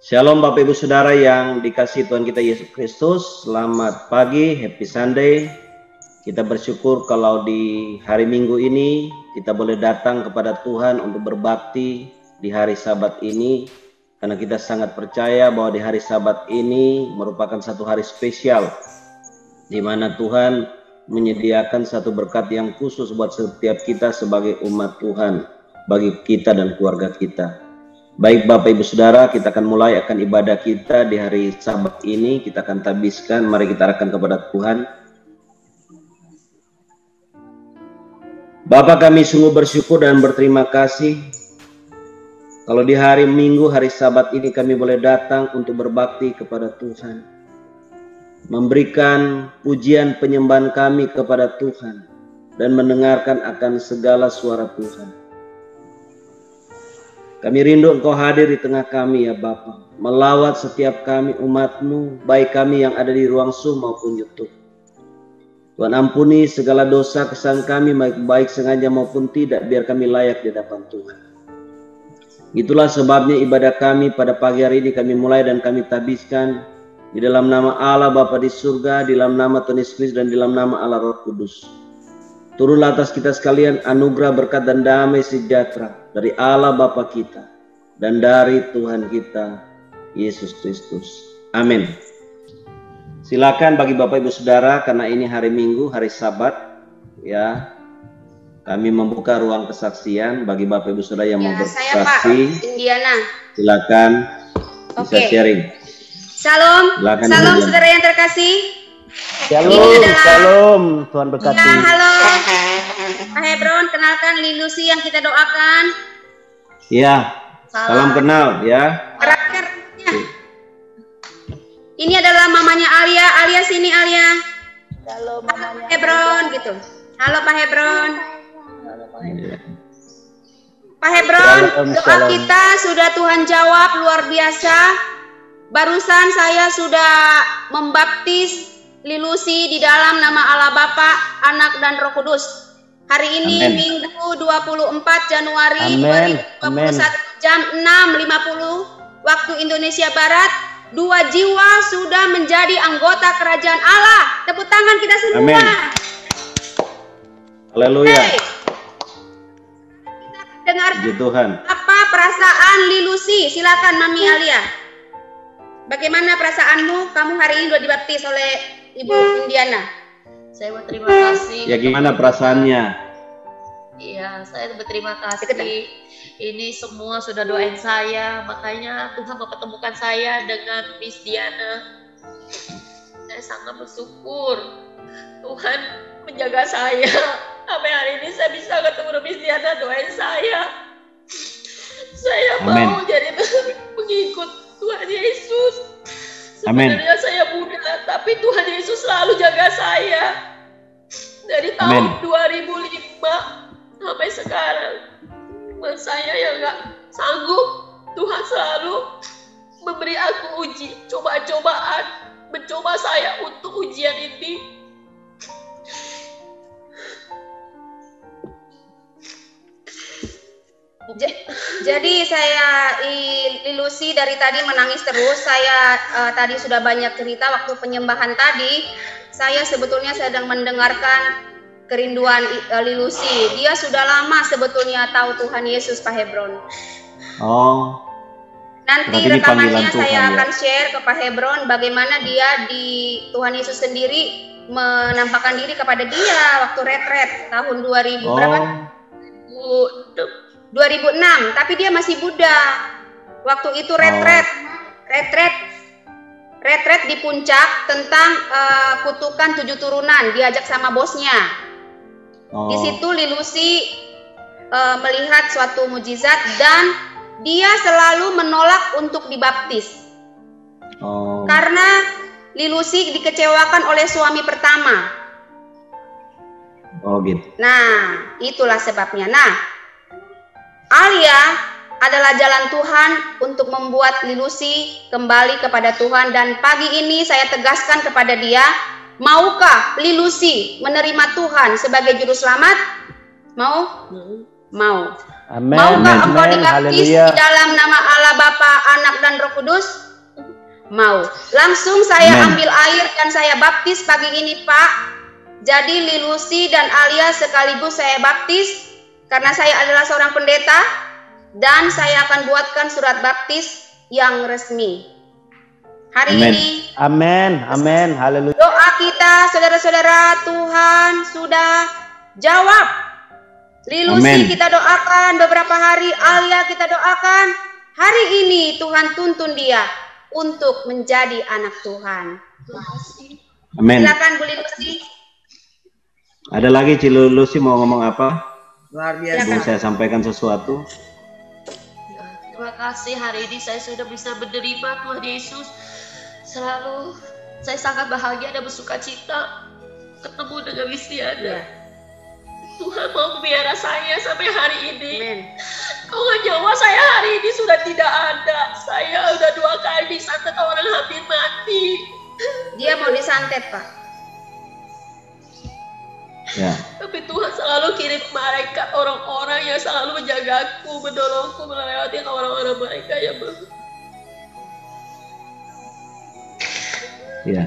Shalom Bapak Ibu Saudara yang dikasihi Tuhan kita Yesus Kristus. Selamat pagi, happy Sunday. Kita bersyukur kalau di hari Minggu ini kita boleh datang kepada Tuhan untuk berbakti di hari Sabat ini. Karena kita sangat percaya bahwa di hari Sabat ini merupakan satu hari spesial, di mana Tuhan menyediakan satu berkat yang khusus buat setiap kita sebagai umat Tuhan, bagi kita dan keluarga kita. Baik Bapak Ibu Saudara, kita akan mulai akan ibadah kita di hari Sabat ini. Kita akan tabiskan, mari kita arahkan kepada Tuhan. Bapa, kami sungguh bersyukur dan berterima kasih kalau di hari Minggu, hari Sabat ini kami boleh datang untuk berbakti kepada Tuhan, memberikan pujian penyembahan kami kepada Tuhan, dan mendengarkan akan segala suara Tuhan. Kami rindu Engkau hadir di tengah kami ya Bapa, melawat setiap kami umat-Mu, baik kami yang ada di ruang Zoom maupun YouTube. Tuhan ampuni segala dosa kesalahan kami, baik sengaja maupun tidak, biar kami layak di hadapan Tuhan. Itulah sebabnya ibadah kami pada pagi hari ini kami mulai dan kami tabiskan di dalam nama Allah Bapa di surga, di dalam nama Tuhan Yesus Kristus, dan di dalam nama Allah Roh Kudus. Turunlah atas kita sekalian anugerah, berkat, dan damai sejahtera dari Allah Bapa kita dan dari Tuhan kita Yesus Kristus. Amin. Silakan bagi Bapak Ibu Saudara, karena ini hari Minggu, hari Sabat, ya, kami membuka ruang kesaksian bagi Bapak Ibu Saudara yang mau bersaksi. Saya Pak Indiana. Silakan bisa sharing. Salam, salam saudara yang terkasih. Shalom, Tuhan berkati. Ya, halo, Pak Hebron, kenalkan Lilusi yang kita doakan. Ya, salam kenal ya. Karakternya. Ini adalah mamanya Alia. Alia sini Alia. Halo mamanya Pak Hebron gitu. Halo Pak Hebron. Pak Hebron, doa kita sudah Tuhan jawab luar biasa. Barusan saya sudah membaptis Lilusi di dalam nama Allah Bapa, Anak, dan Roh Kudus. Hari ini Minggu 24 Januari 2021 jam 6.50 waktu Indonesia Barat. 2 jiwa sudah menjadi anggota kerajaan Allah. Tepuk tangan kita semua. Amin. Haleluya. Hey. Kita dengar Tuhan. Apa perasaan Lilusi? Silakan Mami Alia. Bagaimana perasaanmu? Kamu hari ini sudah dibaptis oleh Ibu Indiana. Saya berterima kasih. Ya, gimana perasaannya? Iya, saya berterima kasih. Ini semua sudah doain saya, makanya Tuhan mempertemukan saya dengan Miss Diana. Saya sangat bersyukur Tuhan menjaga saya. Sampai hari ini saya bisa ketemu dengan Miss Diana, doain saya. Saya mau jadi pengikut Tuhan Yesus. Sebenarnya saya muda, tapi Tuhan Yesus selalu jaga saya. Dari tahun 2005 sampai sekarang. Saya yang gak sanggup, Tuhan selalu memberi aku uji, coba-cobaan, mencoba saya untuk ujian ini. Jadi saya Lilusi dari tadi menangis terus. Saya tadi sudah banyak cerita waktu penyembahan tadi. Saya sebetulnya sedang mendengarkan kerinduan Lilusi. Dia sudah lama sebetulnya tahu Tuhan Yesus, Pak Hebron. Oh. Nanti rekamannya saya akan share ke Pak Hebron bagaimana dia di Tuhan Yesus sendiri menampakkan diri kepada dia waktu retret tahun 2000 berapa? 2006, tapi dia masih Buddha. Waktu itu retret di puncak tentang kutukan 7 turunan, diajak sama bosnya. Di situ Lilusi melihat suatu mujizat dan dia selalu menolak untuk dibaptis. Karena Lilusi dikecewakan oleh suami pertama. Oh gitu. Nah, itulah sebabnya. Nah, Alia adalah jalan Tuhan untuk membuat Lilusi kembali kepada Tuhan, dan pagi ini saya tegaskan kepada dia, maukah Lilusi menerima Tuhan sebagai juru selamat? Mau? Mau. Amen. Maukah engkau dibaptis di dalam nama Allah Bapa, Anak, dan Roh Roh Kudus? Mau. Langsung saya ambil air dan saya baptis pagi ini, Pak. Jadi Lilusi dan Alia sekaligus saya baptis karena saya adalah seorang pendeta dan saya akan buatkan surat baptis yang resmi. Hari ini. Amin. Amin. Haleluya. Doa kita, saudara-saudara, Tuhan sudah jawab. Lilusi kita doakan beberapa hari, Alia kita doakan. Hari ini Tuhan tuntun dia untuk menjadi anak Tuhan. Amin. Silakan Bu Lilusi. Ada lagi Ci Lilusi mau ngomong apa? Luar biasa. Mau saya sampaikan sesuatu? Terima kasih, hari ini saya sudah bisa menerima Tuhan Yesus. Selalu saya sangat bahagia dan bersuka cita ketemu dengan Listiana. Tuhan mau memelihara saya sampai hari ini. Kalau nyawa saya hari ini sudah tidak ada. Saya udah 2 kali disantet orang hampir mati. Dia mau disantet, Pak. Ya. Tapi Tuhan selalu kirim mereka, orang-orang yang selalu menjagaku, menolongku, melewati orang-orang mereka ya Bang. Ya.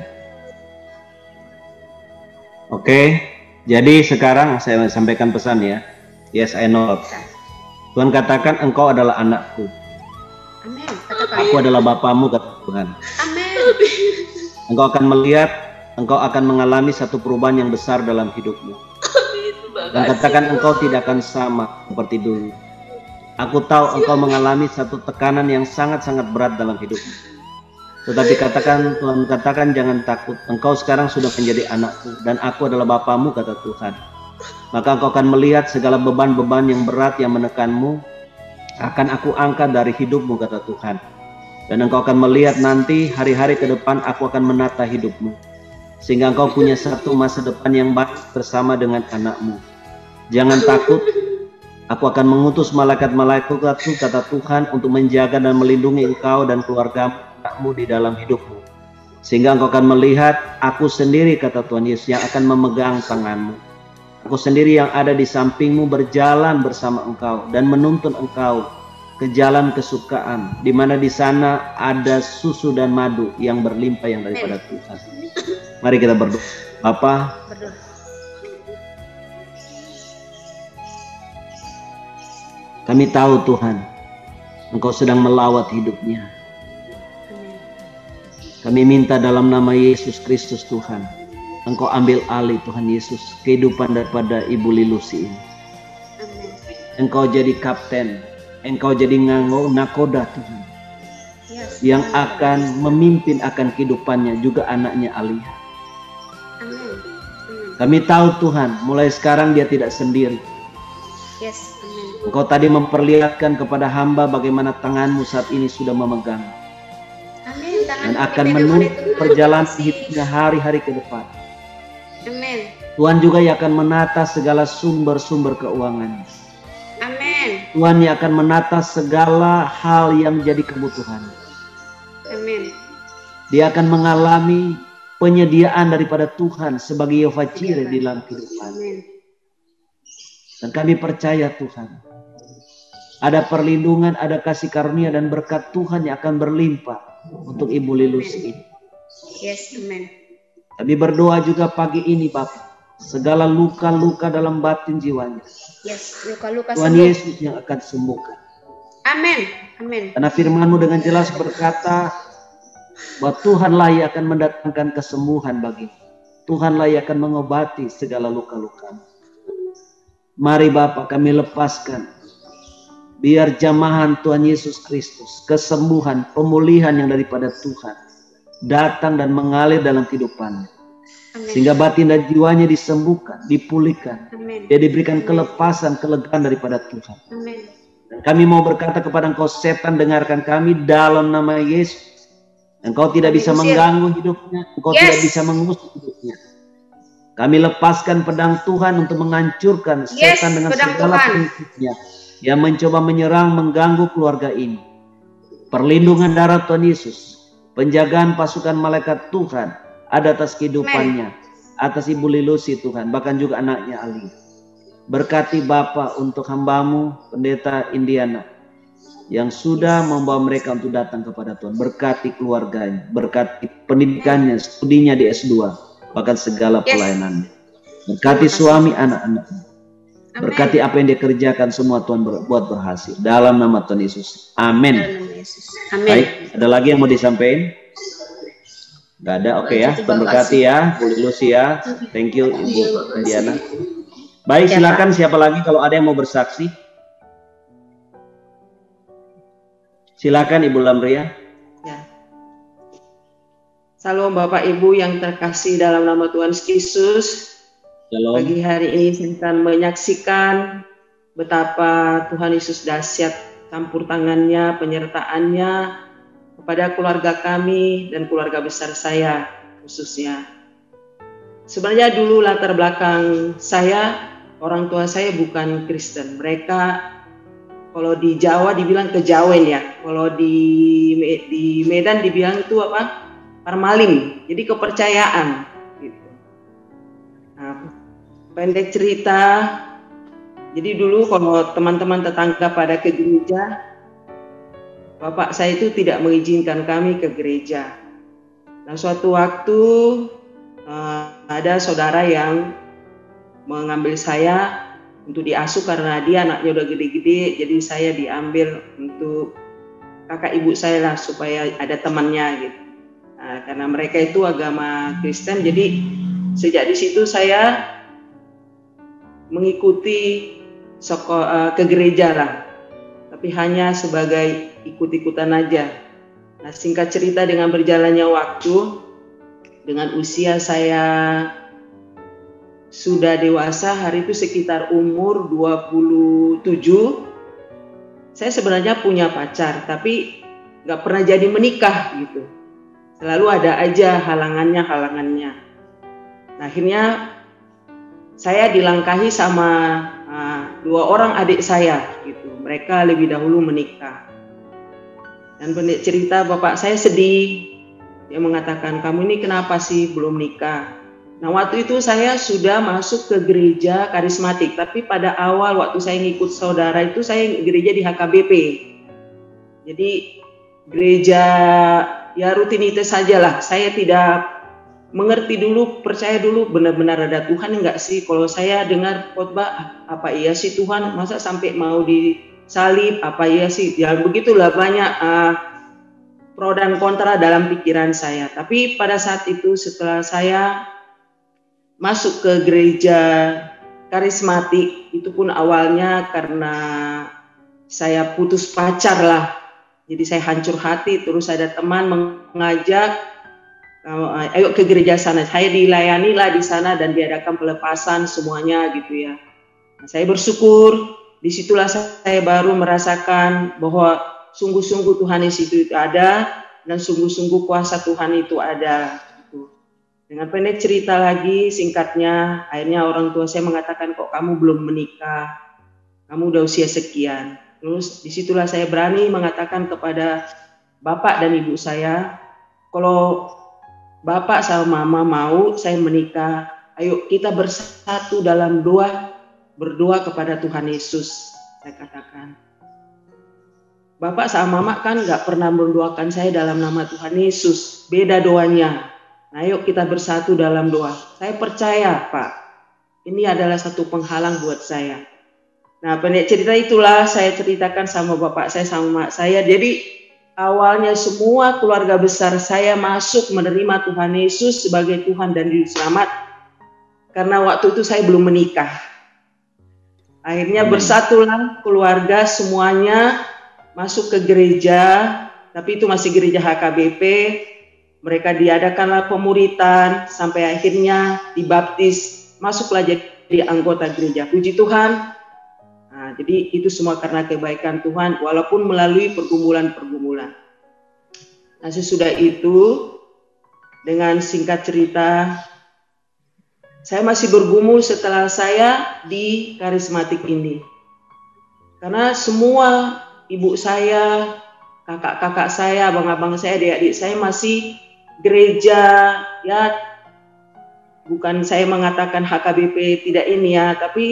Oke, jadi sekarang saya sampaikan pesan ya. Yes, I know. Tuhan katakan engkau adalah anakku. Amin. Aku adalah bapamu, kata Tuhan. Amin. Engkau akan melihat, engkau akan mengalami satu perubahan yang besar dalam hidupmu. Dan katakan engkau tidak akan sama seperti dulu. Aku tahu engkau mengalami satu tekanan yang sangat-sangat berat dalam hidupmu. Tetapi katakan, Tuhan katakan jangan takut. Engkau sekarang sudah menjadi anakku dan aku adalah bapamu, kata Tuhan. Maka engkau akan melihat segala beban-beban yang berat yang menekanmu akan aku angkat dari hidupmu, kata Tuhan. Dan engkau akan melihat nanti hari-hari ke depan aku akan menata hidupmu. Sehingga engkau punya satu masa depan yang baik bersama dengan anakmu. Jangan takut. Aku akan mengutus malaikat-malaikatku, kata Tuhan, untuk menjaga dan melindungi engkau dan keluargamu di dalam hidupmu. Sehingga engkau akan melihat aku sendiri, kata Tuhan Yesus, yang akan memegang tanganmu. Aku sendiri yang ada di sampingmu berjalan bersama engkau dan menuntun engkau ke jalan kesukaan, di mana di sana ada susu dan madu yang berlimpah yang daripada Tuhan. Mari kita berdoa. Bapa, kami tahu Tuhan, engkau sedang melawat hidupnya. Kami minta dalam nama Yesus Kristus Tuhan, engkau ambil alih Tuhan Yesus kehidupan daripada Ibu Lilusi ini. Engkau jadi kapten, engkau jadi nakoda Tuhan, yang akan memimpin akan kehidupannya juga anaknya Alia. Kami tahu Tuhan, mulai sekarang dia tidak sendiri. Engkau tadi memperlihatkan kepada hamba bagaimana tanganmu saat ini sudah memegang. Dan akan menuntun perjalanan hidupnya hari-hari ke depan. Tuhan juga yang akan menata segala sumber-sumber keuangannya. Tuhan yang akan menata segala hal yang menjadi kebutuhan. Dia akan mengalami penyediaan daripada Tuhan sebagai Yehova Jireh di dalam kehidupan. Dan kami percaya Tuhan, ada perlindungan, ada kasih karunia dan berkat Tuhan yang akan berlimpah untuk Ibu Lilusi ini. Kami berdoa juga pagi ini Bapak, segala luka-luka dalam batin jiwanya, Tuhan Yesus yang akan sembuhkan. Amin. Karena firman-Mu dengan jelas berkata bahwa Tuhanlah yang akan mendatangkan kesembuhan bagi Tuhanlah yang akan mengobati segala luka-luka. Mari Bapak kami lepaskan, biar jamahan Tuhan Yesus Kristus, kesembuhan, pemulihan yang daripada Tuhan datang dan mengalir dalam kehidupannya. Sehingga batin dan jiwanya disembuhkan, dipulihkan. Dia diberikan kelepasan, kelegaan daripada Tuhan. Dan kami mau berkata kepada engkau setan, dengarkan kami dalam nama Yesus. Engkau tidak bisa mengganggu hidupnya, engkau tidak bisa mengusir hidupnya. Kami lepaskan pedang Tuhan untuk menghancurkan setan dengan segala prinsipnya yang mencoba menyerang, mengganggu keluarga ini. Perlindungan darah Tuhan Yesus, penjagaan pasukan malaikat Tuhan ada atas kehidupannya, atas Ibu Lilusi Tuhan, bahkan juga anaknya Ali. Berkati Bapa untuk hamba-Mu, Pendeta Indiana. yang sudah membawa mereka untuk datang kepada Tuhan. Berkati keluarganya, berkati pendidikannya, studinya di S2, bahkan segala pelayanannya. Berkati suami, anak-anaknya. Berkati apa yang dia kerjakan semua Tuhan buat berhasil. Dalam nama Tuhan Yesus. Amin. Baik, ada lagi yang mau disampaikan? Gak ada, oke ya. Berkati ya, Bu Lucy ya. Thank you Ibu Diana. Baik, silakan siapa lagi kalau ada yang mau bersaksi. Silakan Ibu Lamria. Ya. Salam Bapak Ibu yang terkasih dalam nama Tuhan Yesus. Shalom. Pagi hari ini saya akan menyaksikan betapa Tuhan Yesus dahsyat campur tangannya, penyertaannya kepada keluarga kami dan keluarga besar saya khususnya. Sebenarnya dulu latar belakang saya, orang tua saya bukan Kristen. Mereka kalau di Jawa dibilang kejawen ya. Kalau di Medan dibilang itu apa? Parmalim. Jadi kepercayaan gitu. Nah, pendek cerita. Jadi dulu kalau teman-teman tetangga pada ke gereja, bapak saya itu tidak mengizinkan kami ke gereja. Nah, suatu waktu ada saudara yang mengambil saya untuk diasuh karena dia anaknya udah gede-gede, jadi saya diambil untuk kakak ibu saya lah supaya ada temannya gitu. Nah, karena mereka itu agama Kristen, jadi sejak di situ saya mengikuti ke gereja lah, tapi hanya sebagai ikut-ikutan aja. Nah, singkat cerita dengan berjalannya waktu, dengan usia saya sudah dewasa, hari itu sekitar umur 27, saya sebenarnya punya pacar, tapi nggak pernah jadi menikah gitu. Selalu ada aja halangannya. Nah, akhirnya saya dilangkahi sama 2 orang adik saya gitu. Mereka lebih dahulu menikah. Dan pendek cerita, bapak saya sedih. Dia mengatakan, kamu ini kenapa sih belum nikah? Nah, waktu itu saya sudah masuk ke gereja karismatik, tapi pada awal waktu saya ngikut saudara itu saya gereja di HKBP. Jadi gereja ya rutinitas sajalah. Saya tidak mengerti dulu, percaya dulu benar-benar ada Tuhan enggak sih? Kalau saya dengar khotbah, apa iya sih Tuhan? Masa sampai mau disalib? Apa iya sih? Ya begitulah banyak pro dan kontra dalam pikiran saya. Tapi pada saat itu setelah saya masuk ke gereja karismatik, itu pun awalnya karena saya putus pacar lah. Jadi saya hancur hati, terus ada teman mengajak, ayo ke gereja sana. Saya dilayani lah di sana dan diadakan pelepasan semuanya gitu ya. Nah, saya bersyukur, disitulah saya baru merasakan bahwa sungguh-sungguh Tuhan Yesus itu ada dan sungguh-sungguh kuasa Tuhan itu ada. Gitu. Dengan pendek cerita lagi, singkatnya, akhirnya orang tua saya mengatakan, kok kamu belum menikah, kamu udah usia sekian. Terus disitulah saya berani mengatakan kepada bapak dan ibu saya, kalau bapak sama mama mau saya menikah, ayo kita bersatu dalam doa, berdoa kepada Tuhan Yesus. Saya katakan, bapak sama mama kan gak pernah mendoakan saya dalam nama Tuhan Yesus, beda doanya. Nah, ayo kita bersatu dalam doa. Saya percaya Pak, ini adalah satu penghalang buat saya. Nah, pendek cerita itulah saya ceritakan sama bapak saya sama mak saya. Jadi awalnya semua keluarga besar saya masuk menerima Tuhan Yesus sebagai Tuhan dan Juru Selamat. Karena waktu itu saya belum menikah. Akhirnya bersatulah keluarga semuanya masuk ke gereja, tapi itu masih gereja HKBP. Mereka diadakanlah pemuritan sampai akhirnya dibaptis, masuklah jadi anggota gereja. Puji Tuhan. Nah, jadi itu semua karena kebaikan Tuhan, walaupun melalui pergumulan-pergumulan. Nah, sesudah itu, dengan singkat cerita, saya masih bergumul setelah saya di karismatik ini. Karena semua ibu saya, kakak-kakak saya, abang-abang saya, adik-adik saya masih gereja, ya bukan saya mengatakan HKBP tidak ini ya, tapi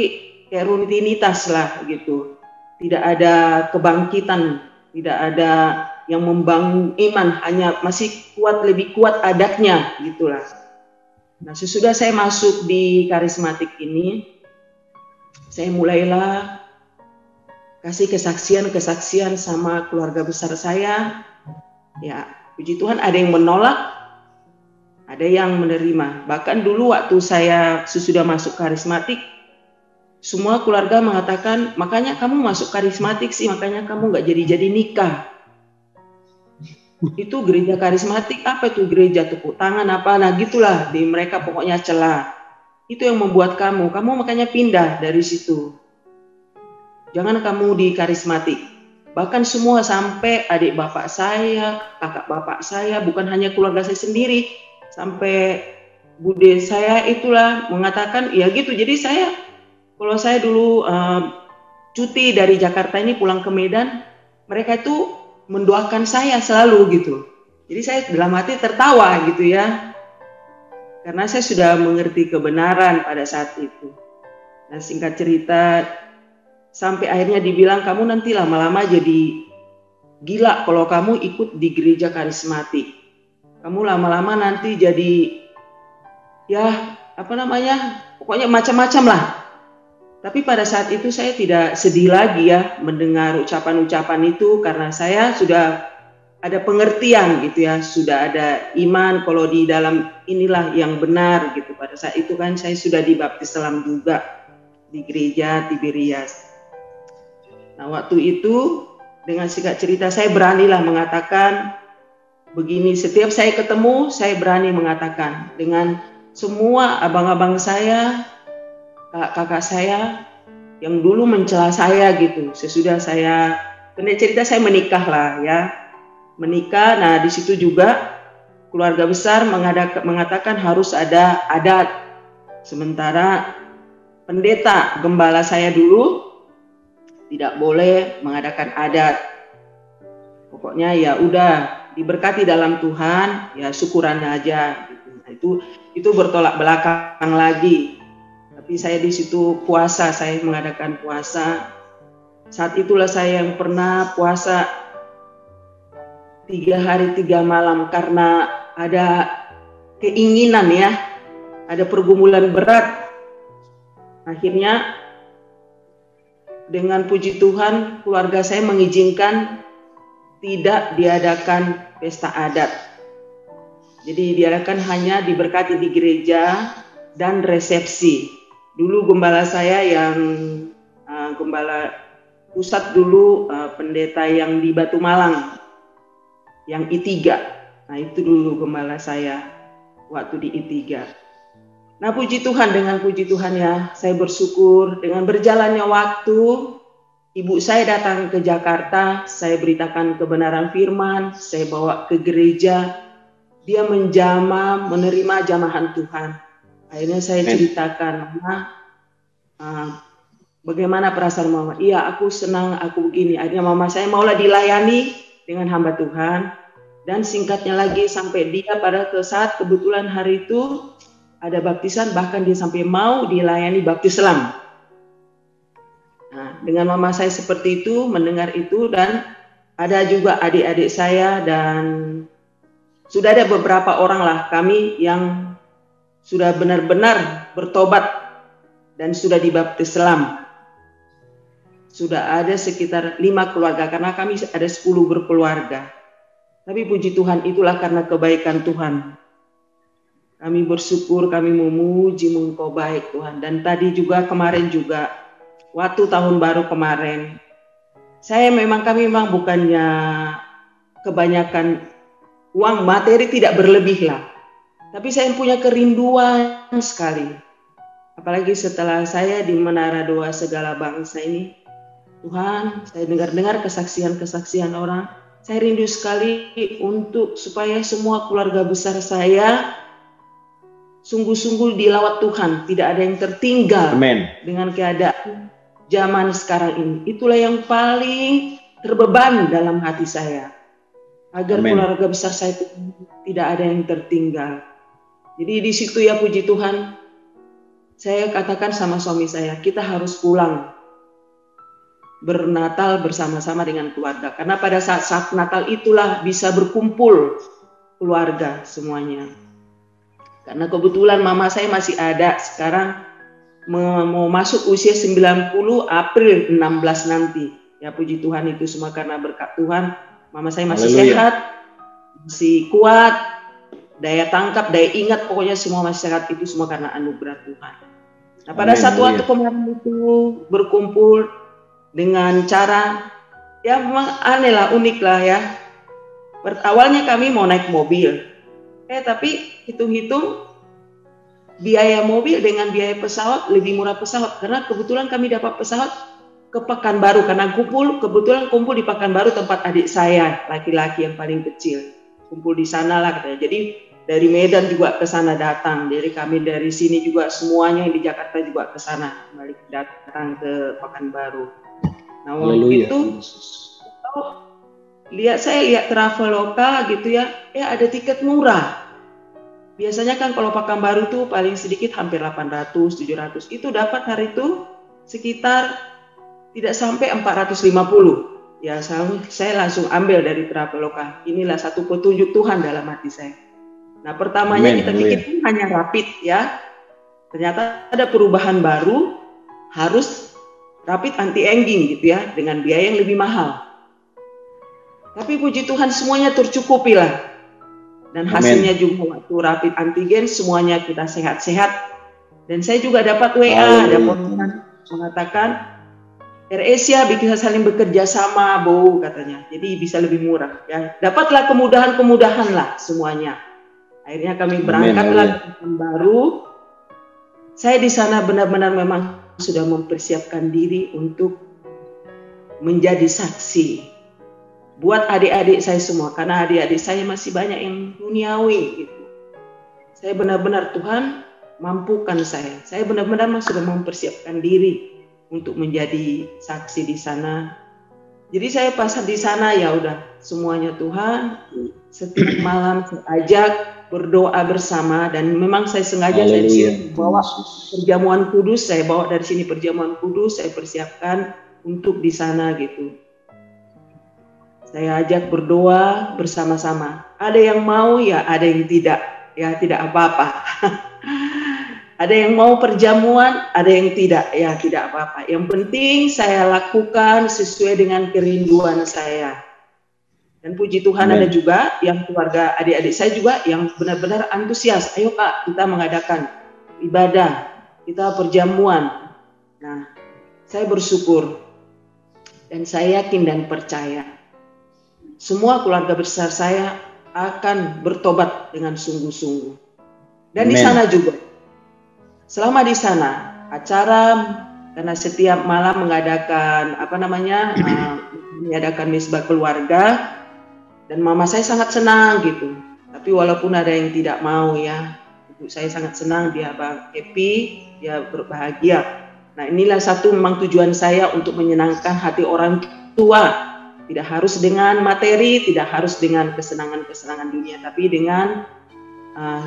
kayak rutinitas lah gitu. Tidak ada kebangkitan tidak ada yang membangun iman, hanya masih lebih kuat adatnya gitulah. Nah, sesudah saya masuk di karismatik ini, saya mulailah kasih kesaksian sama keluarga besar saya. Ya, puji Tuhan ada yang menolak, ada yang menerima. Bahkan dulu waktu saya sesudah masuk karismatik, semua keluarga mengatakan, makanya kamu masuk karismatik sih, makanya kamu nggak jadi nikah. Itu gereja karismatik, apa itu gereja tepuk tangan apa, nah gitulah, di mereka pokoknya celah. Itu yang membuat kamu makanya pindah dari situ. Jangan kamu di karismatik. Bahkan semua sampai adik bapak saya, kakak bapak saya, bukan hanya keluarga saya sendiri, sampai bude saya itulah mengatakan, ya gitu. Jadi kalau saya dulu cuti dari Jakarta ini pulang ke Medan, mereka itu mendoakan saya selalu gitu. Jadi saya dalam hati tertawa gitu ya, karena saya sudah mengerti kebenaran pada saat itu. Nah, singkat cerita, sampai akhirnya dibilang, kamu nanti lama-lama jadi gila kalau kamu ikut di gereja karismatik. Kamu lama-lama nanti jadi pokoknya macam-macam lah. Tapi pada saat itu saya tidak sedih lagi ya mendengar ucapan-ucapan itu, karena saya sudah ada pengertian gitu ya, sudah ada iman kalau di dalam inilah yang benar gitu. Pada saat itu kan saya sudah dibaptis dalam juga di gereja Tiberias. Nah, waktu itu dengan singkat cerita saya beranilah mengatakan begini, setiap saya ketemu saya berani mengatakan dengan semua abang-abang saya, kakak saya yang dulu mencela saya gitu. Sesudah saya pendek cerita, saya menikah lah ya. Menikah, nah di situ juga keluarga besar mengatakan harus ada adat. Sementara pendeta gembala saya dulu tidak boleh mengadakan adat. Pokoknya ya udah diberkati dalam Tuhan, ya syukuran aja gitu. Nah, itu bertolak belakang lagi. Tapi saya di situ puasa, saya mengadakan puasa. Saat itulah saya yang pernah puasa 3 hari 3 malam karena ada keinginan ya, ada pergumulan berat. Akhirnya dengan puji Tuhan keluarga saya mengizinkan tidak diadakan pesta adat. Jadi diadakan hanya diberkati di gereja dan resepsi. Dulu gembala saya yang gembala pusat dulu, pendeta yang di Batu Malang, yang I3. Nah itu dulu gembala saya waktu di I3. Nah puji Tuhan, dengan puji Tuhan ya, saya bersyukur dengan berjalannya waktu, ibu saya datang ke Jakarta, saya beritakan kebenaran firman, saya bawa ke gereja, dia menjamah, menerima jamahan Tuhan. Akhirnya saya ceritakan, Mama, bagaimana perasaan Mama? Iya, aku senang, aku begini. Akhirnya Mama saya maulah dilayani dengan hamba Tuhan. Dan singkatnya lagi, sampai dia pada saat kebetulan hari itu ada baptisan, bahkan dia sampai mau dilayani baptis Islam. Nah, dengan Mama saya seperti itu, mendengar itu, dan ada juga adik-adik saya, dan sudah ada beberapa orang lah kami yang sudah benar-benar bertobat dan sudah dibaptis Islam. Sudah ada sekitar 5 keluarga, karena kami ada 10 berkeluarga. Tapi puji Tuhan, itulah karena kebaikan Tuhan. Kami bersyukur, kami memuji Engkau baik Tuhan. Dan tadi juga, kemarin juga, waktu tahun baru kemarin, kami memang bukannya kebanyakan uang, materi tidak berlebih lah. Tapi saya punya kerinduan sekali. Apalagi setelah saya di Menara Doa Segala Bangsa ini, Tuhan, saya dengar kesaksian-kesaksian orang. Saya rindu sekali untuk supaya semua keluarga besar saya sungguh-sungguh dilawat Tuhan. Tidak ada yang tertinggal. Amen. Dengan keadaan zaman sekarang ini. Itulah yang paling terbeban dalam hati saya. Agar Amen. Keluarga besar saya itu tidak ada yang tertinggal. Jadi di situ ya puji Tuhan, saya katakan sama suami saya, kita harus pulang. bernatal bersama-sama dengan keluarga. Karena pada saat Natal itulah bisa berkumpul keluarga semuanya. Karena kebetulan mama saya masih ada, sekarang mau masuk usia 90 April 16 nanti. Ya puji Tuhan itu semua karena berkat Tuhan. Mama saya masih sehat, masih kuat, daya tangkap, daya ingat, pokoknya semua masih sehat, itu semua karena anugerah Tuhan. Nah pada saat waktu kemarin itu berkumpul dengan cara, ya memang aneh lah, unik lah ya. Awalnya kami mau naik mobil, tapi hitung-hitung biaya mobil dengan biaya pesawat lebih murah pesawat, karena kebetulan kami dapat pesawat ke Pekanbaru, karena kebetulan kumpul di Pekanbaru tempat adik saya laki-laki yang paling kecil, kumpul di sana lah katanya. Jadi dari Medan juga ke sana datang, dari kami dari sini juga semuanya yang di Jakarta juga ke sana balik datang ke Pekanbaru. Nah waktu itu saya lihat Traveloka gitu ya, ada tiket murah. Biasanya kan kalau Pekanbaru tuh paling sedikit hampir 800, 700. Itu dapat hari itu sekitar tidak sampai 450. Ya saya langsung ambil dari Traveloka. Inilah satu petunjuk Tuhan dalam hati saya. Nah pertamanya kita pikir hanya rapid ya. Ternyata ada perubahan baru, harus rapid anti-aging gitu ya, dengan biaya yang lebih mahal. Tapi puji Tuhan semuanya tercukupi lah. Dan hasilnya juga waktu rapid antigen semuanya kita sehat-sehat. Dan saya juga dapat WA, dapat mengatakan AirAsia bisa saling bekerja sama, Bu, katanya. Jadi bisa lebih murah. Ya. Dapatlah kemudahan-kemudahan lah semuanya. Akhirnya kami berangkatlah ke Pekanbaru. Saya di sana benar-benar memang sudah mempersiapkan diri untuk menjadi saksi buat adik-adik saya semua, karena adik-adik saya masih banyak yang duniawi gitu. Saya benar-benar Tuhan mampukan saya. Saya benar-benar sudah mempersiapkan diri untuk menjadi saksi di sana. Jadi saya pas di sana ya udah semuanya Tuhan. Setiap malam saya ajak berdoa bersama, dan memang saya sengaja dari sini bawa perjamuan kudus, saya bawa dari sini perjamuan kudus, saya persiapkan untuk di sana gitu. Saya ajak berdoa bersama-sama. Ada yang mau ya, ada yang tidak. Ya tidak apa-apa. Ada yang mau perjamuan, ada yang tidak. Ya tidak apa-apa. Yang penting saya lakukan sesuai dengan kerinduan saya. Dan puji Tuhan ada juga yang keluarga adik-adik saya juga yang benar-benar antusias. Ayo Kak, kita mengadakan ibadah, kita perjamuan. Nah, saya bersyukur dan saya yakin dan percaya semua keluarga besar saya akan bertobat dengan sungguh-sungguh. Dan di sana juga, selama di sana acara, karena setiap malam mengadakan mengadakan misbah keluarga. Dan mama saya sangat senang gitu. Tapi walaupun ada yang tidak mau ya, ibu saya sangat senang, dia happy, dia berbahagia. Nah inilah satu memang tujuan saya untuk menyenangkan hati orang tua. Tidak harus dengan materi, tidak harus dengan kesenangan-kesenangan dunia, tapi dengan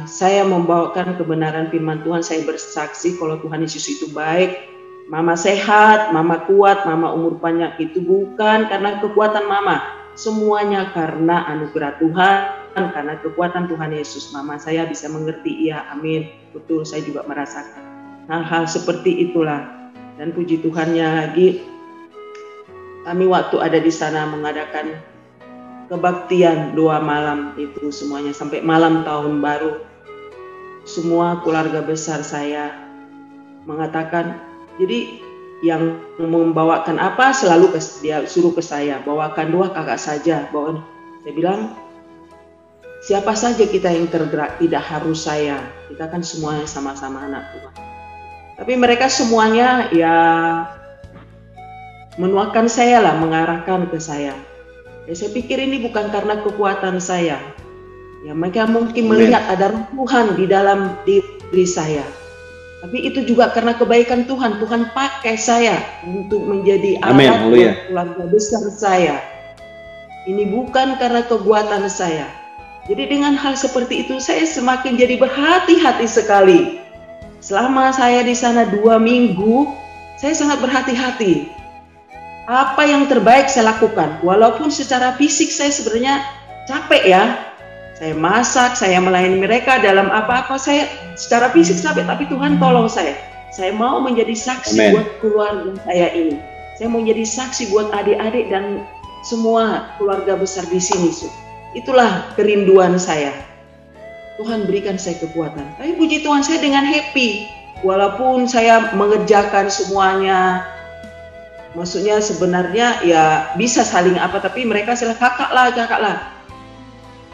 saya membawakan kebenaran firman Tuhan. Saya bersaksi kalau Tuhan Yesus itu baik. Mama sehat, mama kuat, mama umur panjang itu bukan karena kekuatan mama. Semuanya karena anugerah Tuhan, karena kekuatan Tuhan Yesus. Mama saya bisa mengerti, iya amin, betul, saya juga merasakan hal-hal seperti itulah. Dan puji Tuhannya lagi, kami waktu ada di sana mengadakan kebaktian 2 malam itu semuanya, sampai malam tahun baru. Semua keluarga besar saya mengatakan, jadi yang membawakan apa selalu dia suruh ke saya, bawakan 2 kakak saja. Saya bilang siapa saja kita yang tergerak, tidak harus saya, kita kan semuanya sama-sama anak Tuhan. Tapi mereka semuanya ya menuakan saya lah, mengarahkan ke saya. Ya saya pikir ini bukan karena kekuatan saya, ya mereka mungkin melihat ada Tuhan di dalam diri saya. Tapi itu juga karena kebaikan Tuhan. Tuhan pakai saya untuk menjadi alat keluarga besar saya. Ini bukan karena kekuatan saya. Jadi dengan hal seperti itu saya semakin jadi berhati-hati sekali. Selama saya di sana 2 minggu, saya sangat berhati-hati. apa yang terbaik saya lakukan. Walaupun secara fisik saya sebenarnya capek ya. Saya masak, saya melayani mereka dalam apa-apa, saya secara fisik capek, tapi Tuhan tolong saya. Saya mau menjadi saksi Amen. buat keluarga saya ini. Saya mau menjadi saksi buat adik-adik dan semua keluarga besar di sini. Itulah kerinduan saya. Tuhan berikan saya kekuatan. Tapi puji Tuhan, saya dengan happy. Walaupun saya mengerjakan semuanya, maksudnya sebenarnya ya bisa saling apa, tapi mereka selalu kakak lah.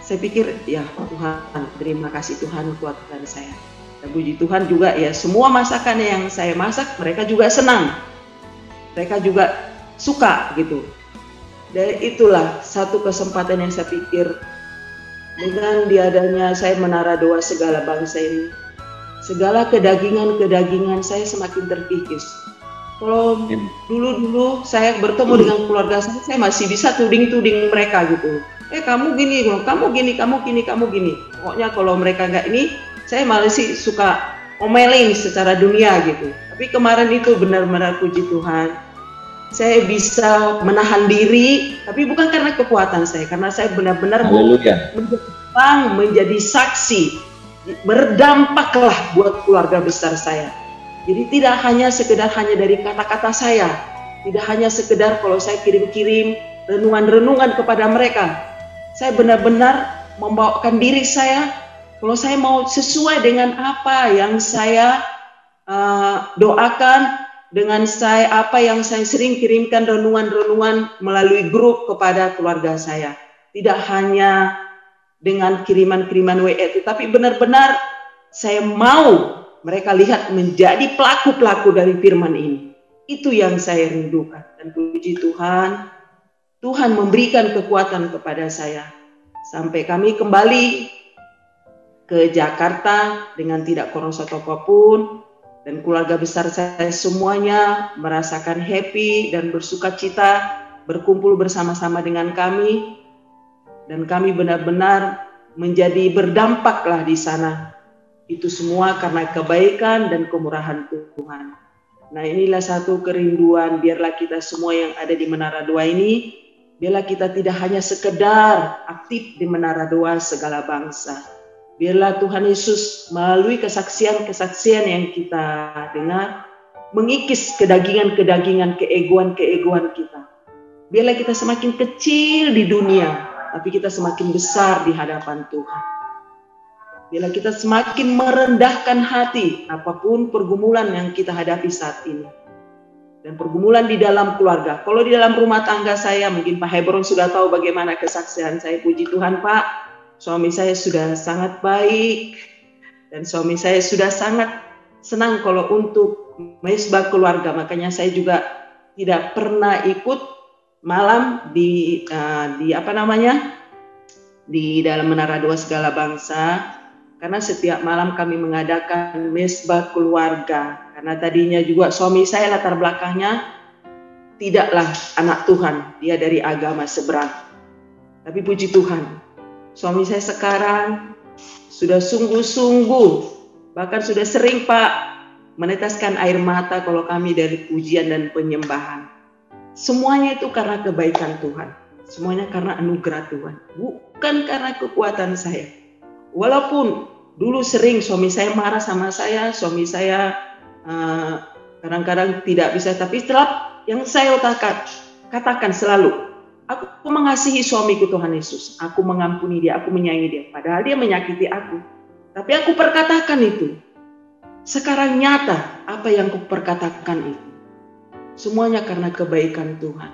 Saya pikir ya Tuhan, terima kasih Tuhan kuatkan saya. Dan puji Tuhan juga ya semua masakan yang saya masak mereka juga senang. Mereka juga suka gitu. Dan itulah satu kesempatan yang saya pikir dengan diadanya saya menara doa segala bangsa ini. Segala kedagingan saya semakin terkikis. Kalau dulu saya bertemu dengan keluarga saya masih bisa tuding mereka gitu. Kamu gini, kamu gini. Pokoknya kalau mereka nggak ini, saya malah sih suka omelin secara dunia gitu. Tapi kemarin itu benar-benar puji Tuhan, saya bisa menahan diri, tapi bukan karena kekuatan saya, karena saya benar-benar menjadi saksi, berdampaklah buat keluarga besar saya. Jadi tidak hanya sekedar dari kata-kata saya, tidak hanya sekedar kalau saya kirim-kirim renungan-renungan kepada mereka. Saya benar-benar membawakan diri saya, kalau saya mau sesuai dengan apa yang saya doakan, dengan apa yang saya sering kirimkan renungan-renungan melalui grup kepada keluarga saya. Tidak hanya dengan kiriman-kiriman WA, tapi benar-benar saya mau mereka lihat menjadi pelaku-pelaku dari firman ini. Itu yang saya rindukan. Dan puji Tuhan, Tuhan memberikan kekuatan kepada saya. Sampai kami kembali ke Jakarta dengan tidak kurang satu apapun. Dan keluarga besar saya semuanya merasakan happy dan bersuka cita berkumpul bersama-sama dengan kami. Dan kami benar-benar menjadi berdampaklah di sana. Itu semua karena kebaikan dan kemurahan Tuhan. Nah, inilah satu kerinduan, biarlah kita semua yang ada di Menara Doa ini, biarlah kita tidak hanya sekedar aktif di Menara Doa segala bangsa. Biarlah Tuhan Yesus melalui kesaksian-kesaksian yang kita dengar, mengikis kedagingan-kedagingan, keegoan-keegoan kita. Biarlah kita semakin kecil di dunia, tapi kita semakin besar di hadapan Tuhan. Bila kita semakin merendahkan hati apapun pergumulan yang kita hadapi saat ini. Dan pergumulan di dalam keluarga. Kalau di dalam rumah tangga saya, mungkin Pak Hebron sudah tahu bagaimana kesaksian saya. Puji Tuhan Pak, suami saya sudah sangat baik. Dan suami saya sudah sangat senang kalau untuk mesbah keluarga. Makanya saya juga tidak pernah ikut malam di dalam Menara Doa Segala Bangsa. Karena setiap malam kami mengadakan mesbah keluarga. Karena tadinya juga suami saya latar belakangnya tidaklah anak Tuhan. Dia dari agama seberang. Tapi puji Tuhan, suami saya sekarang sudah sungguh-sungguh, bahkan sudah sering Pak meneteskan air mata kalau kami dari pujian dan penyembahan. Semuanya itu karena kebaikan Tuhan. Semuanya karena anugerah Tuhan. Bukan karena kekuatan saya. Walaupun dulu sering suami saya marah sama saya, suami saya kadang-kadang tidak bisa, tapi setelah yang saya katakan selalu, aku mengasihi suamiku Tuhan Yesus, aku mengampuni dia, aku menyayangi dia, padahal dia menyakiti aku, tapi aku perkatakan itu. Sekarang nyata apa yang aku perkatakan itu, semuanya karena kebaikan Tuhan.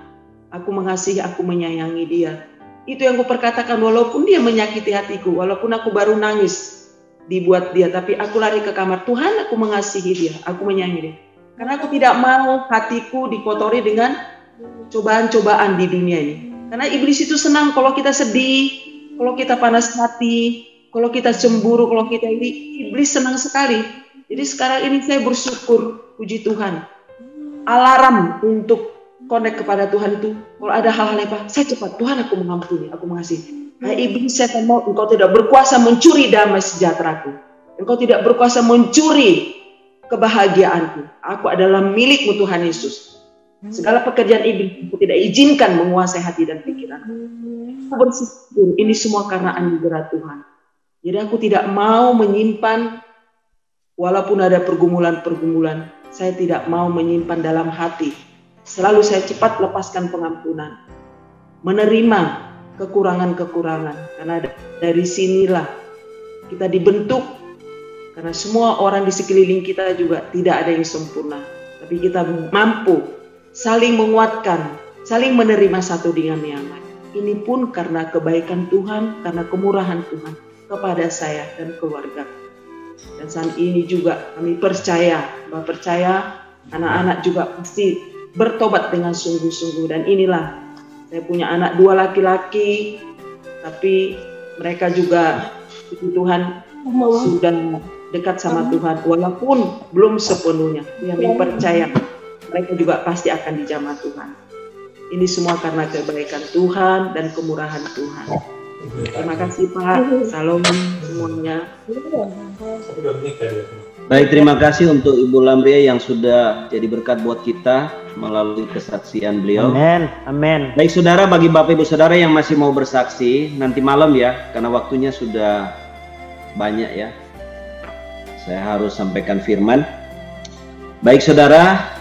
Aku mengasihi, aku menyayangi dia. Itu yang aku perkatakan walaupun dia menyakiti hatiku, walaupun aku baru nangis dibuat dia, tapi aku lari ke kamar, Tuhan aku mengasihi dia, aku menyayangi dia. Karena aku tidak mau hatiku dikotori dengan cobaan-cobaan di dunia ini. Karena iblis itu senang kalau kita sedih, kalau kita panas hati, kalau kita cemburu, kalau kita ini, iblis senang sekali. Jadi sekarang ini saya bersyukur, puji Tuhan. Alarm untuk connect kepada Tuhan itu, kalau ada hal-hal apa, saya cepat, Tuhan aku mengampuni, aku mengasihi. Nah, iblis setan mau, engkau tidak berkuasa mencuri damai sejahteraku. Engkau tidak berkuasa mencuri kebahagiaanku. Aku adalah milikmu Tuhan Yesus. Segala pekerjaan iblis aku tidak izinkan menguasai hati dan pikiran. Aku bersyukur ini semua karena anugerah Tuhan. Jadi aku tidak mau menyimpan, walaupun ada pergumulan-pergumulan, saya tidak mau menyimpan dalam hati. Selalu saya cepat lepaskan pengampunan. Menerima kekurangan-kekurangan. Karena dari sinilah kita dibentuk. Karena semua orang di sekeliling kita juga tidak ada yang sempurna. Tapi kita mampu saling menguatkan, saling menerima satu dengan yang lain. Ini pun karena kebaikan Tuhan, karena kemurahan Tuhan kepada saya dan keluarga. Dan saat ini juga kami percaya, anak-anak juga pasti bertobat dengan sungguh-sungguh. Dan inilah, saya punya anak 2 laki-laki, tapi mereka juga Tuhan sudah dekat sama Tuhan, walaupun belum sepenuhnya. Kami percaya mereka juga pasti akan dijamah Tuhan. Ini semua karena kebaikan Tuhan dan kemurahan Tuhan. Terima kasih Pak. Salam semuanya. Baik, terima kasih untuk Ibu Lamria yang sudah jadi berkat buat kita melalui kesaksian beliau. Amin, amin. Baik saudara, bagi Bapak Ibu Saudara yang masih mau bersaksi, nanti malam ya, karena waktunya sudah banyak ya. Saya harus sampaikan firman. Baik saudara,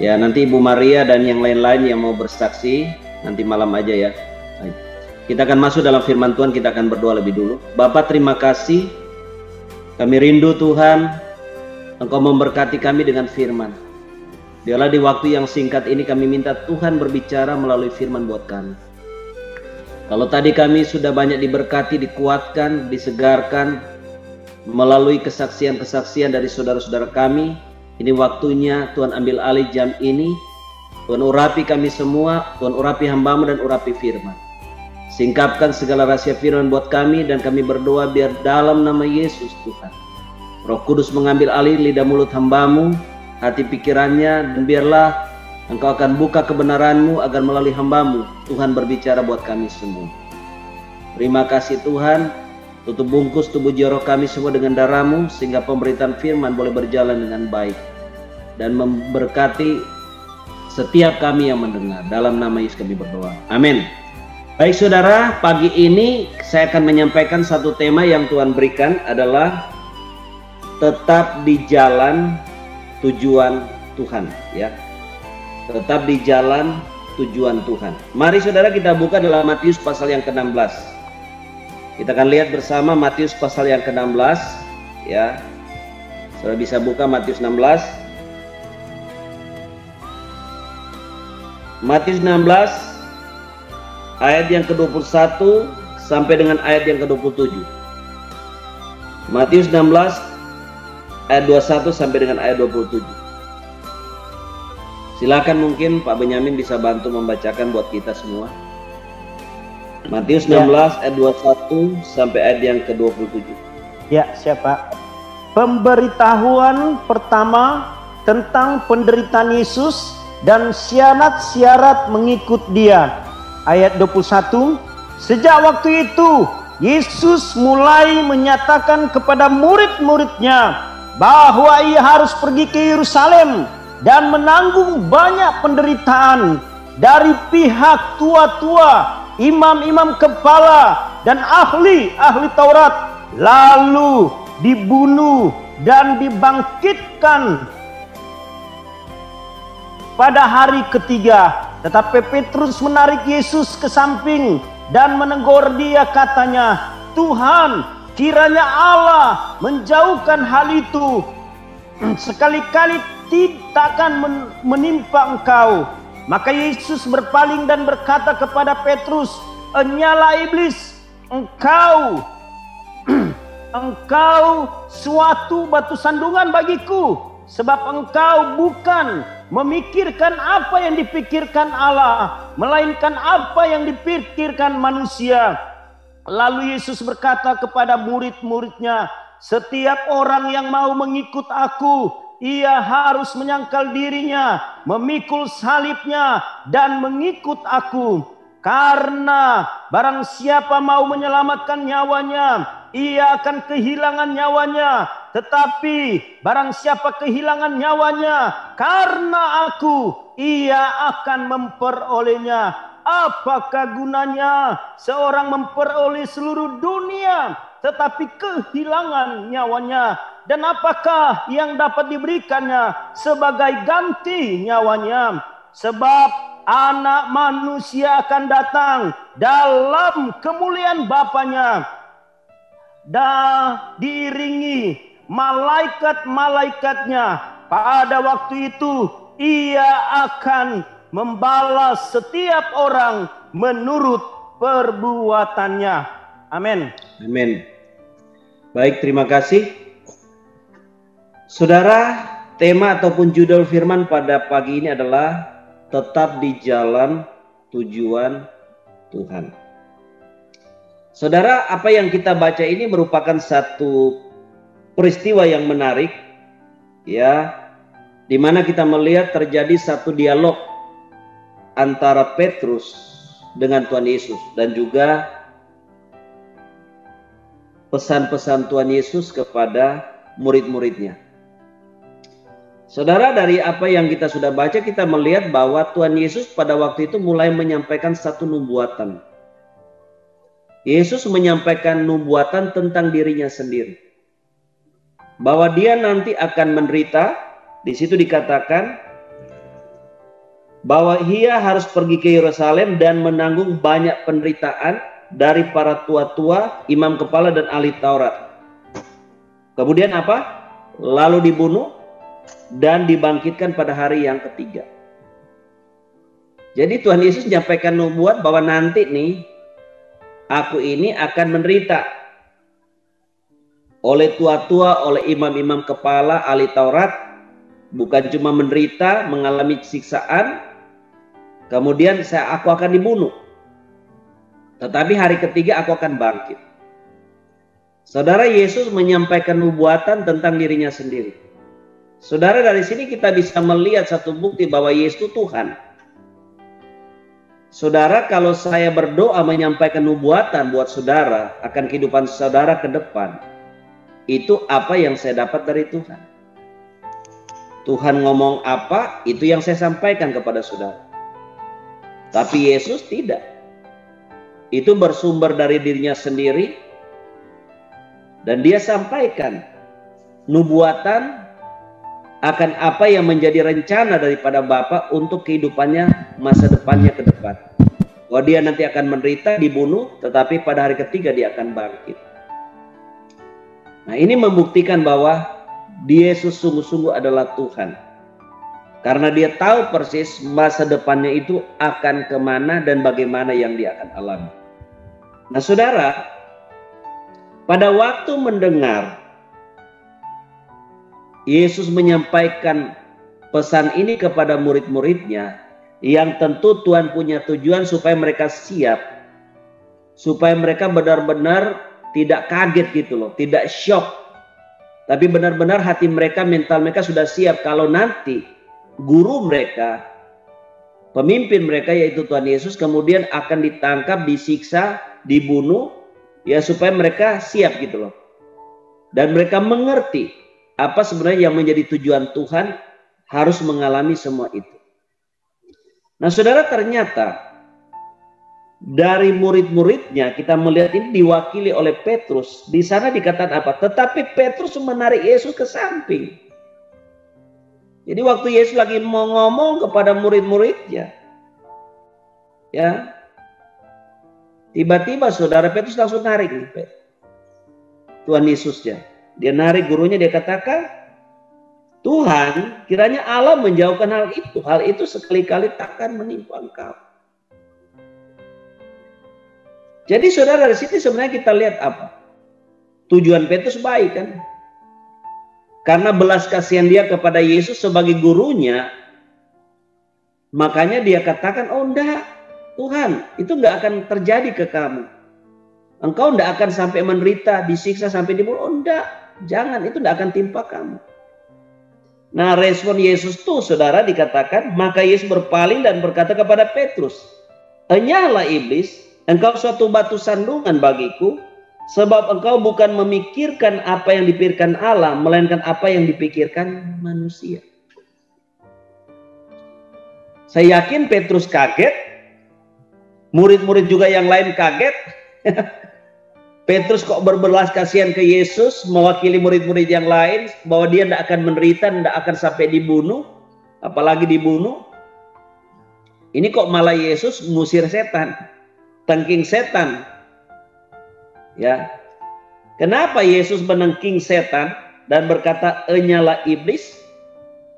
ya nanti Ibu Maria dan yang lain-lain yang mau bersaksi, nanti malam aja ya. Baik. Kita akan masuk dalam firman Tuhan, kita akan berdoa lebih dulu. Bapa, terima kasih. Kami rindu Tuhan, Engkau memberkati kami dengan firman. Biarlah di waktu yang singkat ini kami minta Tuhan berbicara melalui firman buat kami. Kalau tadi kami sudah banyak diberkati, dikuatkan, disegarkan melalui kesaksian-kesaksian dari saudara-saudara kami, ini waktunya Tuhan ambil alih jam ini. Tuhan urapi kami semua, Tuhan urapi hamba-Mu dan urapi firman. Singkapkan segala rahasia firman buat kami, dan kami berdoa biar dalam nama Yesus Tuhan, Roh Kudus mengambil alih lidah mulut hamba-Mu, hati pikirannya, dan biarlah Engkau akan buka kebenaran-Mu agar melalui hamba-Mu Tuhan berbicara buat kami semua. Terima kasih Tuhan, tutup bungkus tubuh jiwa kami semua dengan darah-Mu sehingga pemberitaan firman boleh berjalan dengan baik dan memberkati setiap kami yang mendengar. Dalam nama Yesus kami berdoa. Amin. Baik saudara, pagi ini saya akan menyampaikan satu tema yang Tuhan berikan adalah tetap di jalan tujuan Tuhan ya. Tetap di jalan tujuan Tuhan. Mari saudara kita buka dalam Matius pasal yang ke-16. Kita akan lihat bersama Matius pasal yang ke-16 ya. Saudara bisa buka Matius 16. Matius 16 ayat yang ke-21 sampai dengan ayat yang ke-27. Matius 16 ayat 21 sampai dengan ayat 27. Silakan mungkin Pak Benyamin bisa bantu membacakan buat kita semua. Matius 16 ayat 21 sampai ayat yang ke-27. Ya, siapa? Pemberitahuan pertama tentang penderitaan Yesus dan syarat-syarat mengikut Dia. Ayat 21, sejak waktu itu Yesus mulai menyatakan kepada murid-muridnya bahwa Ia harus pergi ke Yerusalem dan menanggung banyak penderitaan dari pihak tua-tua, imam-imam kepala, dan ahli-ahli Taurat, lalu dibunuh dan dibangkitkan pada hari ketiga. Tetapi Petrus menarik Yesus ke samping dan menegur Dia, katanya, Tuhan, kiranya Allah menjauhkan hal itu. Sekali-kali tidak akan menimpa Engkau. Maka Yesus berpaling dan berkata kepada Petrus, Enyalah iblis, engkau suatu batu sandungan bagiku, sebab engkau bukan memikirkan apa yang dipikirkan Allah, melainkan apa yang dipikirkan manusia. Lalu Yesus berkata kepada murid-muridnya, setiap orang yang mau mengikut aku, ia harus menyangkal dirinya, memikul salibnya, dan mengikut aku. Karena barang siapa mau menyelamatkan nyawanya, ia akan kehilangan nyawanya. tetapi barang siapa kehilangan nyawanya karena aku, ia akan memperolehnya. Apakah gunanya seorang memperoleh seluruh dunia tetapi kehilangan nyawanya? Dan apakah yang dapat diberikannya sebagai ganti nyawanya? Sebab Anak Manusia akan datang dalam kemuliaan Bapanya dan diiringi malaikat-malaikatnya. Pada waktu itu ia akan membalas setiap orang menurut perbuatannya. Amin. Amin. Baik, terima kasih. Saudara, tema ataupun judul firman pada pagi ini adalah tetap di jalan tujuan Tuhan. Saudara, apa yang kita baca ini merupakan satu peristiwa yang menarik, ya, di mana kita melihat terjadi satu dialog antara Petrus dengan Tuhan Yesus dan juga pesan-pesan Tuhan Yesus kepada murid-muridnya. Saudara, dari apa yang kita sudah baca, kita melihat bahwa Tuhan Yesus pada waktu itu mulai menyampaikan satu nubuatan. Yesus menyampaikan nubuatan tentang dirinya sendiri, bahwa dia nanti akan menderita. Di situ dikatakan bahwa ia harus pergi ke Yerusalem dan menanggung banyak penderitaan dari para tua-tua, imam kepala dan ahli Taurat. Kemudian apa? Lalu dibunuh dan dibangkitkan pada hari yang ketiga. Jadi Tuhan Yesus menyampaikan nubuat bahwa nanti nih, aku ini akan menderita oleh tua-tua, oleh imam-imam kepala, ahli Taurat. Bukan cuma menderita, mengalami siksaan, kemudian aku akan dibunuh. Tetapi hari ketiga aku akan bangkit. Saudara, Yesus menyampaikan nubuatan tentang dirinya sendiri. Saudara, dari sini kita bisa melihat satu bukti bahwa Yesus itu Tuhan. Saudara, kalau saya berdoa menyampaikan nubuatan buat saudara akan kehidupan saudara ke depan, itu apa yang saya dapat dari Tuhan. Tuhan ngomong apa, itu yang saya sampaikan kepada saudara. Tapi Yesus tidak. Itu bersumber dari dirinya sendiri. Dan dia sampaikan nubuatan akan apa yang menjadi rencana daripada Bapa untuk kehidupannya, masa depannya ke depan. Bahwa dia nanti akan menderita, dibunuh, tetapi pada hari ketiga dia akan bangkit. Nah, ini membuktikan bahwa Yesus sungguh-sungguh adalah Tuhan. Karena dia tahu persis masa depannya itu akan kemana dan bagaimana yang dia akan alami. Nah, saudara, pada waktu mendengar Yesus menyampaikan pesan ini kepada murid-muridnya, yang tentu Tuhan punya tujuan supaya mereka siap, supaya mereka benar-benar tidak kaget gitu loh, tidak shock. Tapi benar-benar hati mereka, mental mereka sudah siap kalau nanti guru mereka, pemimpin mereka yaitu Tuhan Yesus kemudian akan ditangkap, disiksa, dibunuh, ya supaya mereka siap gitu loh. Dan mereka mengerti apa sebenarnya yang menjadi tujuan Tuhan harus mengalami semua itu. Nah, saudara, ternyata dari murid-muridnya kita melihat ini diwakili oleh Petrus. Di sana dikatakan apa? Tetapi Petrus menarik Yesus ke samping. Jadi waktu Yesus lagi mau ngomong kepada murid-muridnya, ya, tiba-tiba saudara Petrus langsung narik nih, Tuhan Yesusnya. Dia narik gurunya, dia katakan, Tuhan, kiranya Allah menjauhkan hal itu. Hal itu sekali-kali takkan menimpa engkau. Jadi saudara, dari sini sebenarnya kita lihat apa? Tujuan Petrus baik kan? Karena belas kasihan dia kepada Yesus sebagai gurunya, makanya dia katakan, oh enggak, Tuhan, itu enggak akan terjadi ke kamu. Engkau enggak akan sampai menderita, disiksa sampai dibunuh. Oh enggak, jangan, itu enggak akan timpa kamu. Nah, respon Yesus tuh saudara dikatakan, maka Yesus berpaling dan berkata kepada Petrus, enyahlah iblis, engkau suatu batu sandungan bagiku, Sebab engkau bukan memikirkan apa yang dipikirkan Allah, melainkan apa yang dipikirkan manusia. Saya yakin Petrus kaget, murid-murid juga yang lain kaget. Petrus kok berbelas kasihan ke Yesus, mewakili murid-murid yang lain, bahwa dia tidak akan menderita, tidak akan sampai dibunuh, apalagi dibunuh. Ini kok malah Yesus ngusir setan, tengking setan. Ya, kenapa Yesus menengking setan dan berkata, "Enyalah iblis"?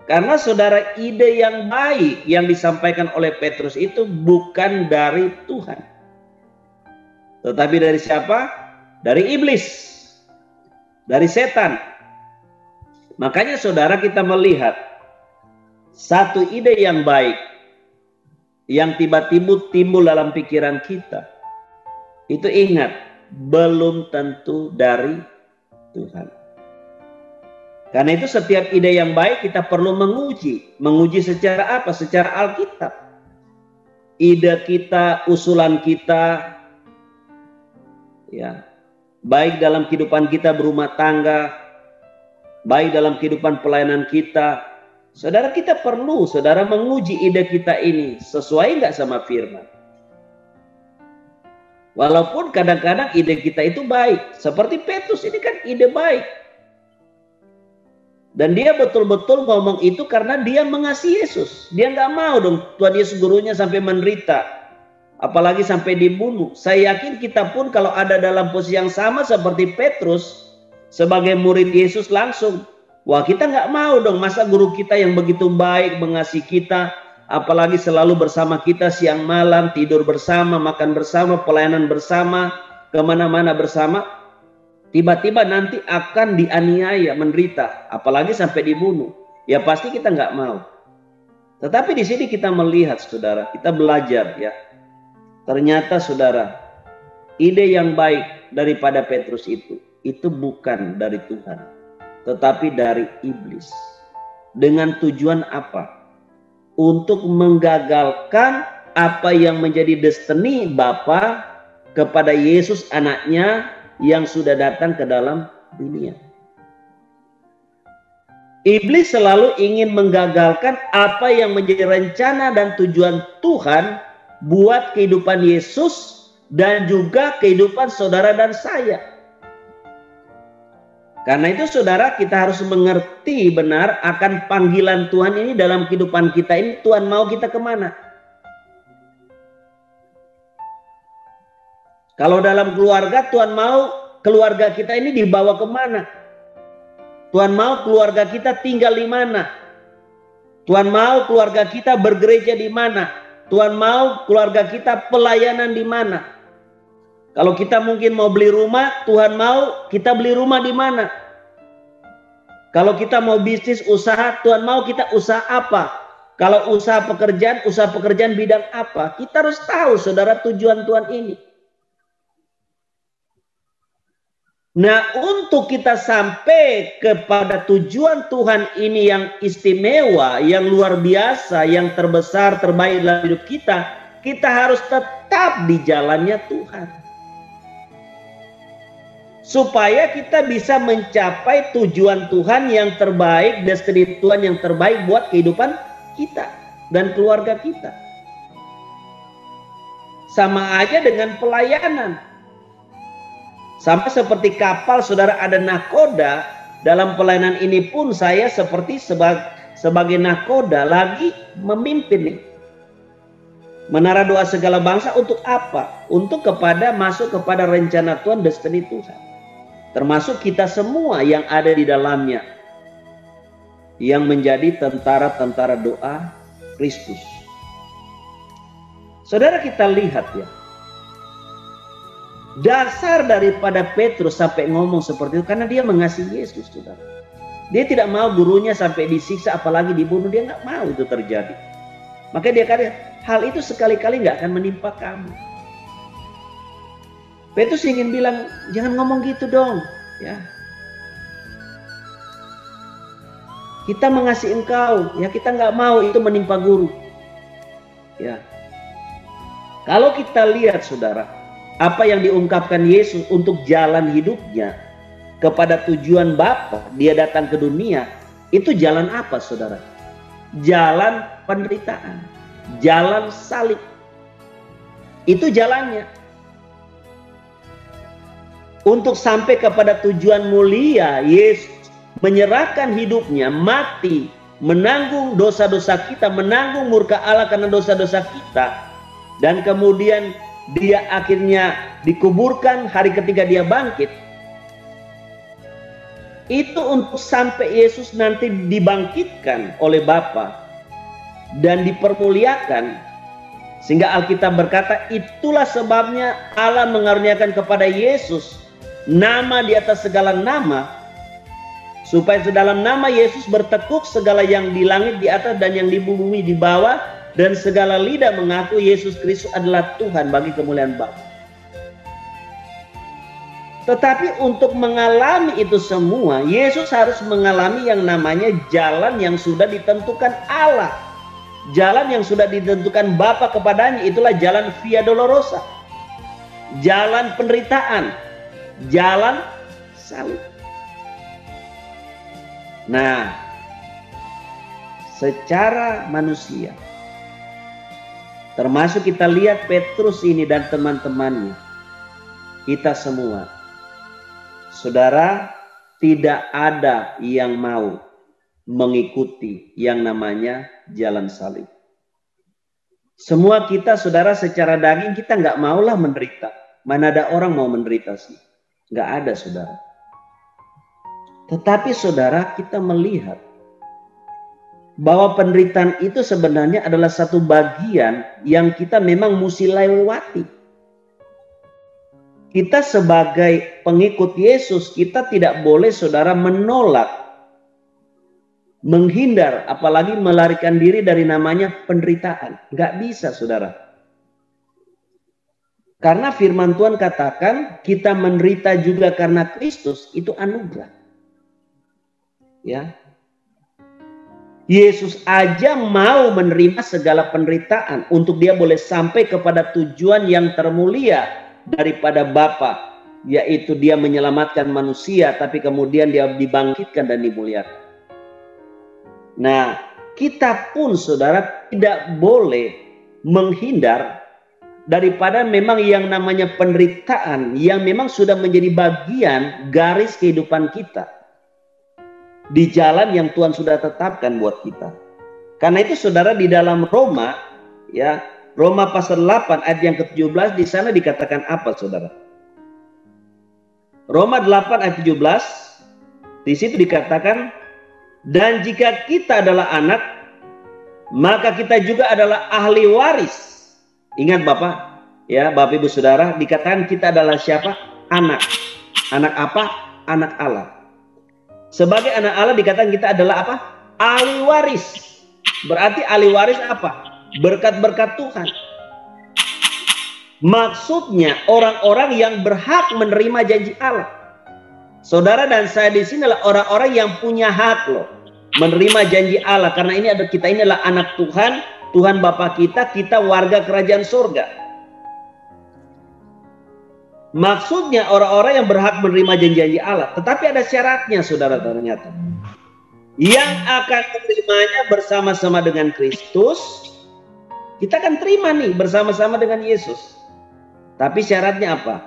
Karena saudara, ide yang baik yang disampaikan oleh Petrus itu bukan dari Tuhan, tetapi dari siapa? Dari iblis, dari setan. Makanya saudara, kita melihat satu ide yang baik yang tiba-tiba timbul dalam pikiran kita, itu ingat, belum tentu dari Tuhan. Karena itu setiap ide yang baik kita perlu menguji. Menguji secara apa? Secara Alkitab. Ide kita, usulan kita, ya, baik dalam kehidupan kita berumah tangga, baik dalam kehidupan pelayanan kita, saudara, kita perlu, saudara, menguji ide kita ini sesuai nggak sama firman. Walaupun kadang-kadang ide kita itu baik. Seperti Petrus ini kan ide baik. Dan dia betul-betul ngomong itu karena dia mengasihi Yesus. Dia nggak mau dong Tuhan Yesus gurunya sampai menderita. Apalagi sampai dibunuh. Saya yakin kita pun kalau ada dalam posisi yang sama seperti Petrus, sebagai murid Yesus langsung, wah, kita nggak mau dong, masa guru kita yang begitu baik mengasihi kita, apalagi selalu bersama kita siang malam, tidur bersama, makan bersama, pelayanan bersama, kemana-mana bersama, tiba-tiba nanti akan dianiaya, menderita, apalagi sampai dibunuh. Ya pasti kita nggak mau. Tetapi di sini kita melihat, saudara, kita belajar ya. Ternyata saudara, ide yang baik daripada Petrus itu bukan dari Tuhan, tetapi dari iblis. Dengan tujuan apa? Untuk menggagalkan apa yang menjadi destiny Bapa kepada Yesus anaknya yang sudah datang ke dalam dunia. Iblis selalu ingin menggagalkan apa yang menjadi rencana dan tujuan Tuhan buat kehidupan Yesus dan juga kehidupan saudara dan saya. Karena itu saudara, kita harus mengerti benar akan panggilan Tuhan ini dalam kehidupan kita ini. Tuhan mau kita kemana? Kalau dalam keluarga, Tuhan mau keluarga kita ini dibawa kemana? Tuhan mau keluarga kita tinggal di mana? Tuhan mau keluarga kita bergereja di mana? Tuhan mau keluarga kita pelayanan di mana? Kalau kita mungkin mau beli rumah, Tuhan mau kita beli rumah di mana? Kalau kita mau bisnis usaha, Tuhan mau kita usaha apa? Kalau usaha pekerjaan bidang apa? Kita harus tahu, saudara, tujuan Tuhan ini. Nah, untuk kita sampai kepada tujuan Tuhan ini yang istimewa, yang luar biasa, yang terbesar, terbaik dalam hidup kita, kita harus tetap di jalannya Tuhan. Supaya kita bisa mencapai tujuan Tuhan yang terbaik, destiny Tuhan yang terbaik buat kehidupan kita dan keluarga kita. Sama aja dengan pelayanan. Sama seperti kapal, saudara, ada nakoda. Dalam pelayanan ini pun saya seperti sebagai nakoda lagi memimpin nih. Menara doa segala bangsa untuk apa? Untuk masuk kepada rencana Tuhan, destiny Tuhan. Termasuk kita semua yang ada di dalamnya. Yang menjadi tentara-tentara doa Kristus. Saudara, kita lihat ya. Dasar daripada Petrus sampai ngomong seperti itu karena dia mengasihi Yesus, saudara. Dia tidak mau gurunya sampai disiksa, apalagi dibunuh. Dia nggak mau itu terjadi. Makanya dia kata, hal itu sekali-kali nggak akan menimpa kamu. Petrus ingin bilang, jangan ngomong gitu dong, ya. Kita mengasihi engkau, ya kita nggak mau itu menimpa guru, ya. Kalau kita lihat, saudara, apa yang diungkapkan Yesus untuk jalan hidupnya kepada tujuan Bapa, dia datang ke dunia, itu jalan apa saudara? Jalan penderitaan, jalan salib. Itu jalannya. Untuk sampai kepada tujuan mulia, Yesus menyerahkan hidupnya, mati, menanggung dosa-dosa kita, menanggung murka Allah karena dosa-dosa kita, dan kemudian dia akhirnya dikuburkan, hari ketiga dia bangkit. Itu untuk sampai Yesus nanti dibangkitkan oleh Bapa dan dipermuliakan. Sehingga Alkitab berkata, itulah sebabnya Allah mengaruniakan kepada Yesus nama di atas segala nama, supaya sedalam nama Yesus bertekuk segala yang di langit di atas dan yang di bumi di bawah, dan segala lidah mengaku Yesus Kristus adalah Tuhan bagi kemuliaan Bapa. Tetapi untuk mengalami itu semua, Yesus harus mengalami yang namanya jalan yang sudah ditentukan Allah. Jalan yang sudah ditentukan Bapa kepadanya, itulah jalan Via Dolorosa. Jalan penderitaan, jalan salib. Nah, secara manusia, termasuk kita lihat Petrus ini dan teman-temannya, kita semua, saudara, tidak ada yang mau mengikuti yang namanya jalan salib. Semua kita, saudara, secara daging kita nggak maulah menderita. Mana ada orang mau menderita sih? Nggak ada, saudara. Tetapi saudara, kita melihat bahwa penderitaan itu sebenarnya adalah satu bagian yang kita memang mesti lewati. Kita sebagai pengikut Yesus, kita tidak boleh saudara menolak, menghindar, apalagi melarikan diri dari namanya penderitaan. Nggak bisa saudara. Karena firman Tuhan katakan kita menderita juga karena Kristus, itu anugerah. Ya, Yesus aja mau menerima segala penderitaan untuk dia boleh sampai kepada tujuan yang termulia daripada Bapa, yaitu dia menyelamatkan manusia, tapi kemudian dia dibangkitkan dan dimuliakan. Nah, kita pun saudara tidak boleh menghindar daripada memang yang namanya penderitaan yang memang sudah menjadi bagian garis kehidupan kita di jalan yang Tuhan sudah tetapkan buat kita. Karena itu saudara, di dalam Roma, ya, Roma pasal 8 ayat yang ke-17, di sana dikatakan apa saudara? Roma 8 ayat 17, di situ dikatakan, dan jika kita adalah anak, maka kita juga adalah ahli waris. Ingat Bapak, ya Bapak Ibu Saudara, dikatakan kita adalah siapa? Anak. Anak apa? Anak Allah. Sebagai anak Allah dikatakan kita adalah apa? Ahli waris. Berarti ahli waris apa? Berkat-berkat Tuhan. Maksudnya orang-orang yang berhak menerima janji Allah. Saudara dan saya di sini adalah orang-orang yang punya hak loh menerima janji Allah, karena ini ada, kita ini adalah anak Tuhan, Tuhan Bapa kita, kita warga kerajaan surga. Maksudnya orang-orang yang berhak menerima janji-janji Allah. Tetapi ada syaratnya saudara ternyata. Yang akan menerimanya bersama-sama dengan Kristus, kita akan terima nih bersama-sama dengan Yesus. Tapi syaratnya apa?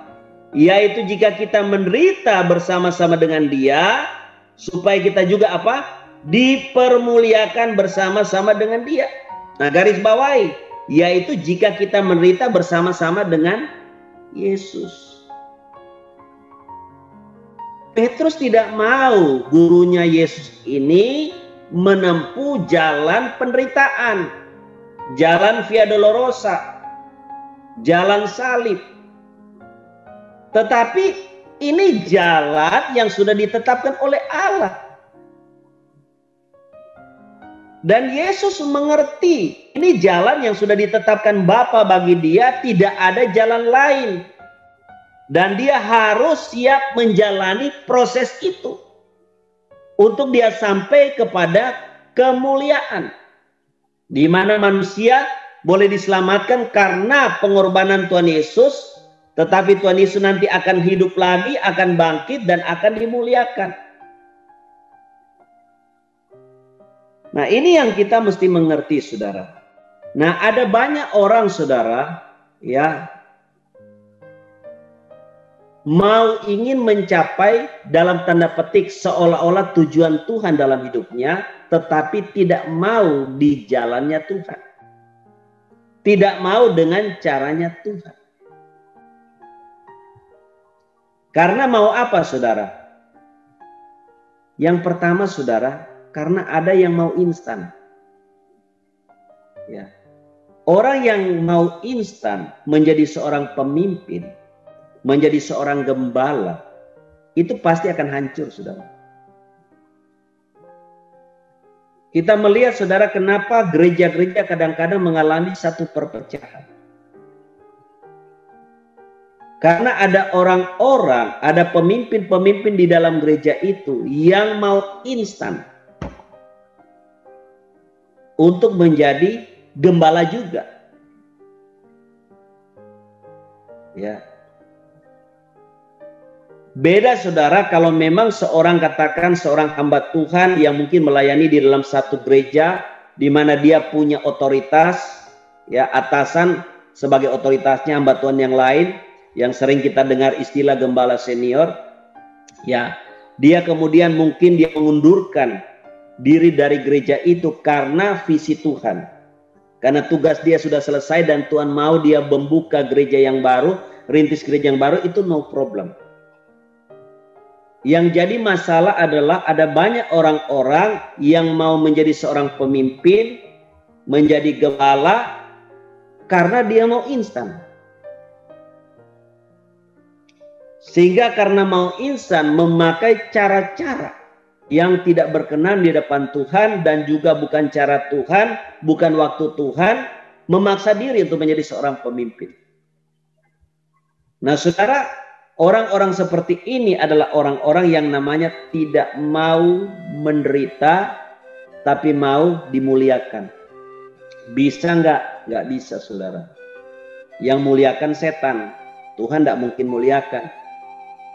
Yaitu jika kita menderita bersama-sama dengan Dia, supaya kita juga apa? Dipermuliakan bersama-sama dengan Dia. Nah, garis bawahi, yaitu jika kita menderita bersama-sama dengan Yesus. Petrus tidak mau gurunya Yesus ini menempuh jalan penderitaan, jalan Via Dolorosa, jalan salib. Tetapi ini jalan yang sudah ditetapkan oleh Allah. Dan Yesus mengerti, ini jalan yang sudah ditetapkan Bapa bagi dia, tidak ada jalan lain. Dan dia harus siap menjalani proses itu untuk dia sampai kepada kemuliaan, di mana manusia boleh diselamatkan karena pengorbanan Tuhan Yesus, Tetapi Tuhan Yesus nanti akan hidup lagi, akan bangkit, dan akan dimuliakan. Nah, ini yang kita mesti mengerti, saudara. Nah, ada banyak orang, saudara, ya, mau ingin mencapai dalam tanda petik seolah-olah tujuan Tuhan dalam hidupnya, tetapi tidak mau di jalannya Tuhan. Tidak mau dengan caranya Tuhan. Karena mau apa, saudara? Yang pertama, saudara, karena ada yang mau instan. Ya. Orang yang mau instan menjadi seorang pemimpin, menjadi seorang gembala, itu pasti akan hancur, saudara. Kita melihat, saudara, kenapa gereja-gereja kadang-kadang mengalami satu perpecahan. Karena ada orang-orang, ada pemimpin-pemimpin di dalam gereja itu yang mau instan untuk menjadi gembala juga. Ya. Beda, saudara, kalau memang seorang, katakan seorang hamba Tuhan yang mungkin melayani di dalam satu gereja di mana dia punya otoritas, ya, atasan sebagai otoritasnya hamba Tuhan yang lain, yang sering kita dengar istilah gembala senior, ya, dia kemudian mungkin dia mengundurkan diri dari gereja itu karena visi Tuhan, karena tugas dia sudah selesai dan Tuhan mau dia membuka gereja yang baru, rintis gereja yang baru, itu no problem. Yang jadi masalah adalah ada banyak orang-orang yang mau menjadi seorang pemimpin, menjadi gembala karena dia mau instan. Sehingga karena mau instan memakai cara-cara yang tidak berkenan di depan Tuhan dan juga bukan cara Tuhan, bukan waktu Tuhan, memaksa diri untuk menjadi seorang pemimpin. Nah, saudara, orang-orang seperti ini adalah orang-orang yang namanya tidak mau menderita, tapi mau dimuliakan. Bisa nggak? Nggak bisa, saudara. Yang muliakan setan, Tuhan tidak mungkin muliakan.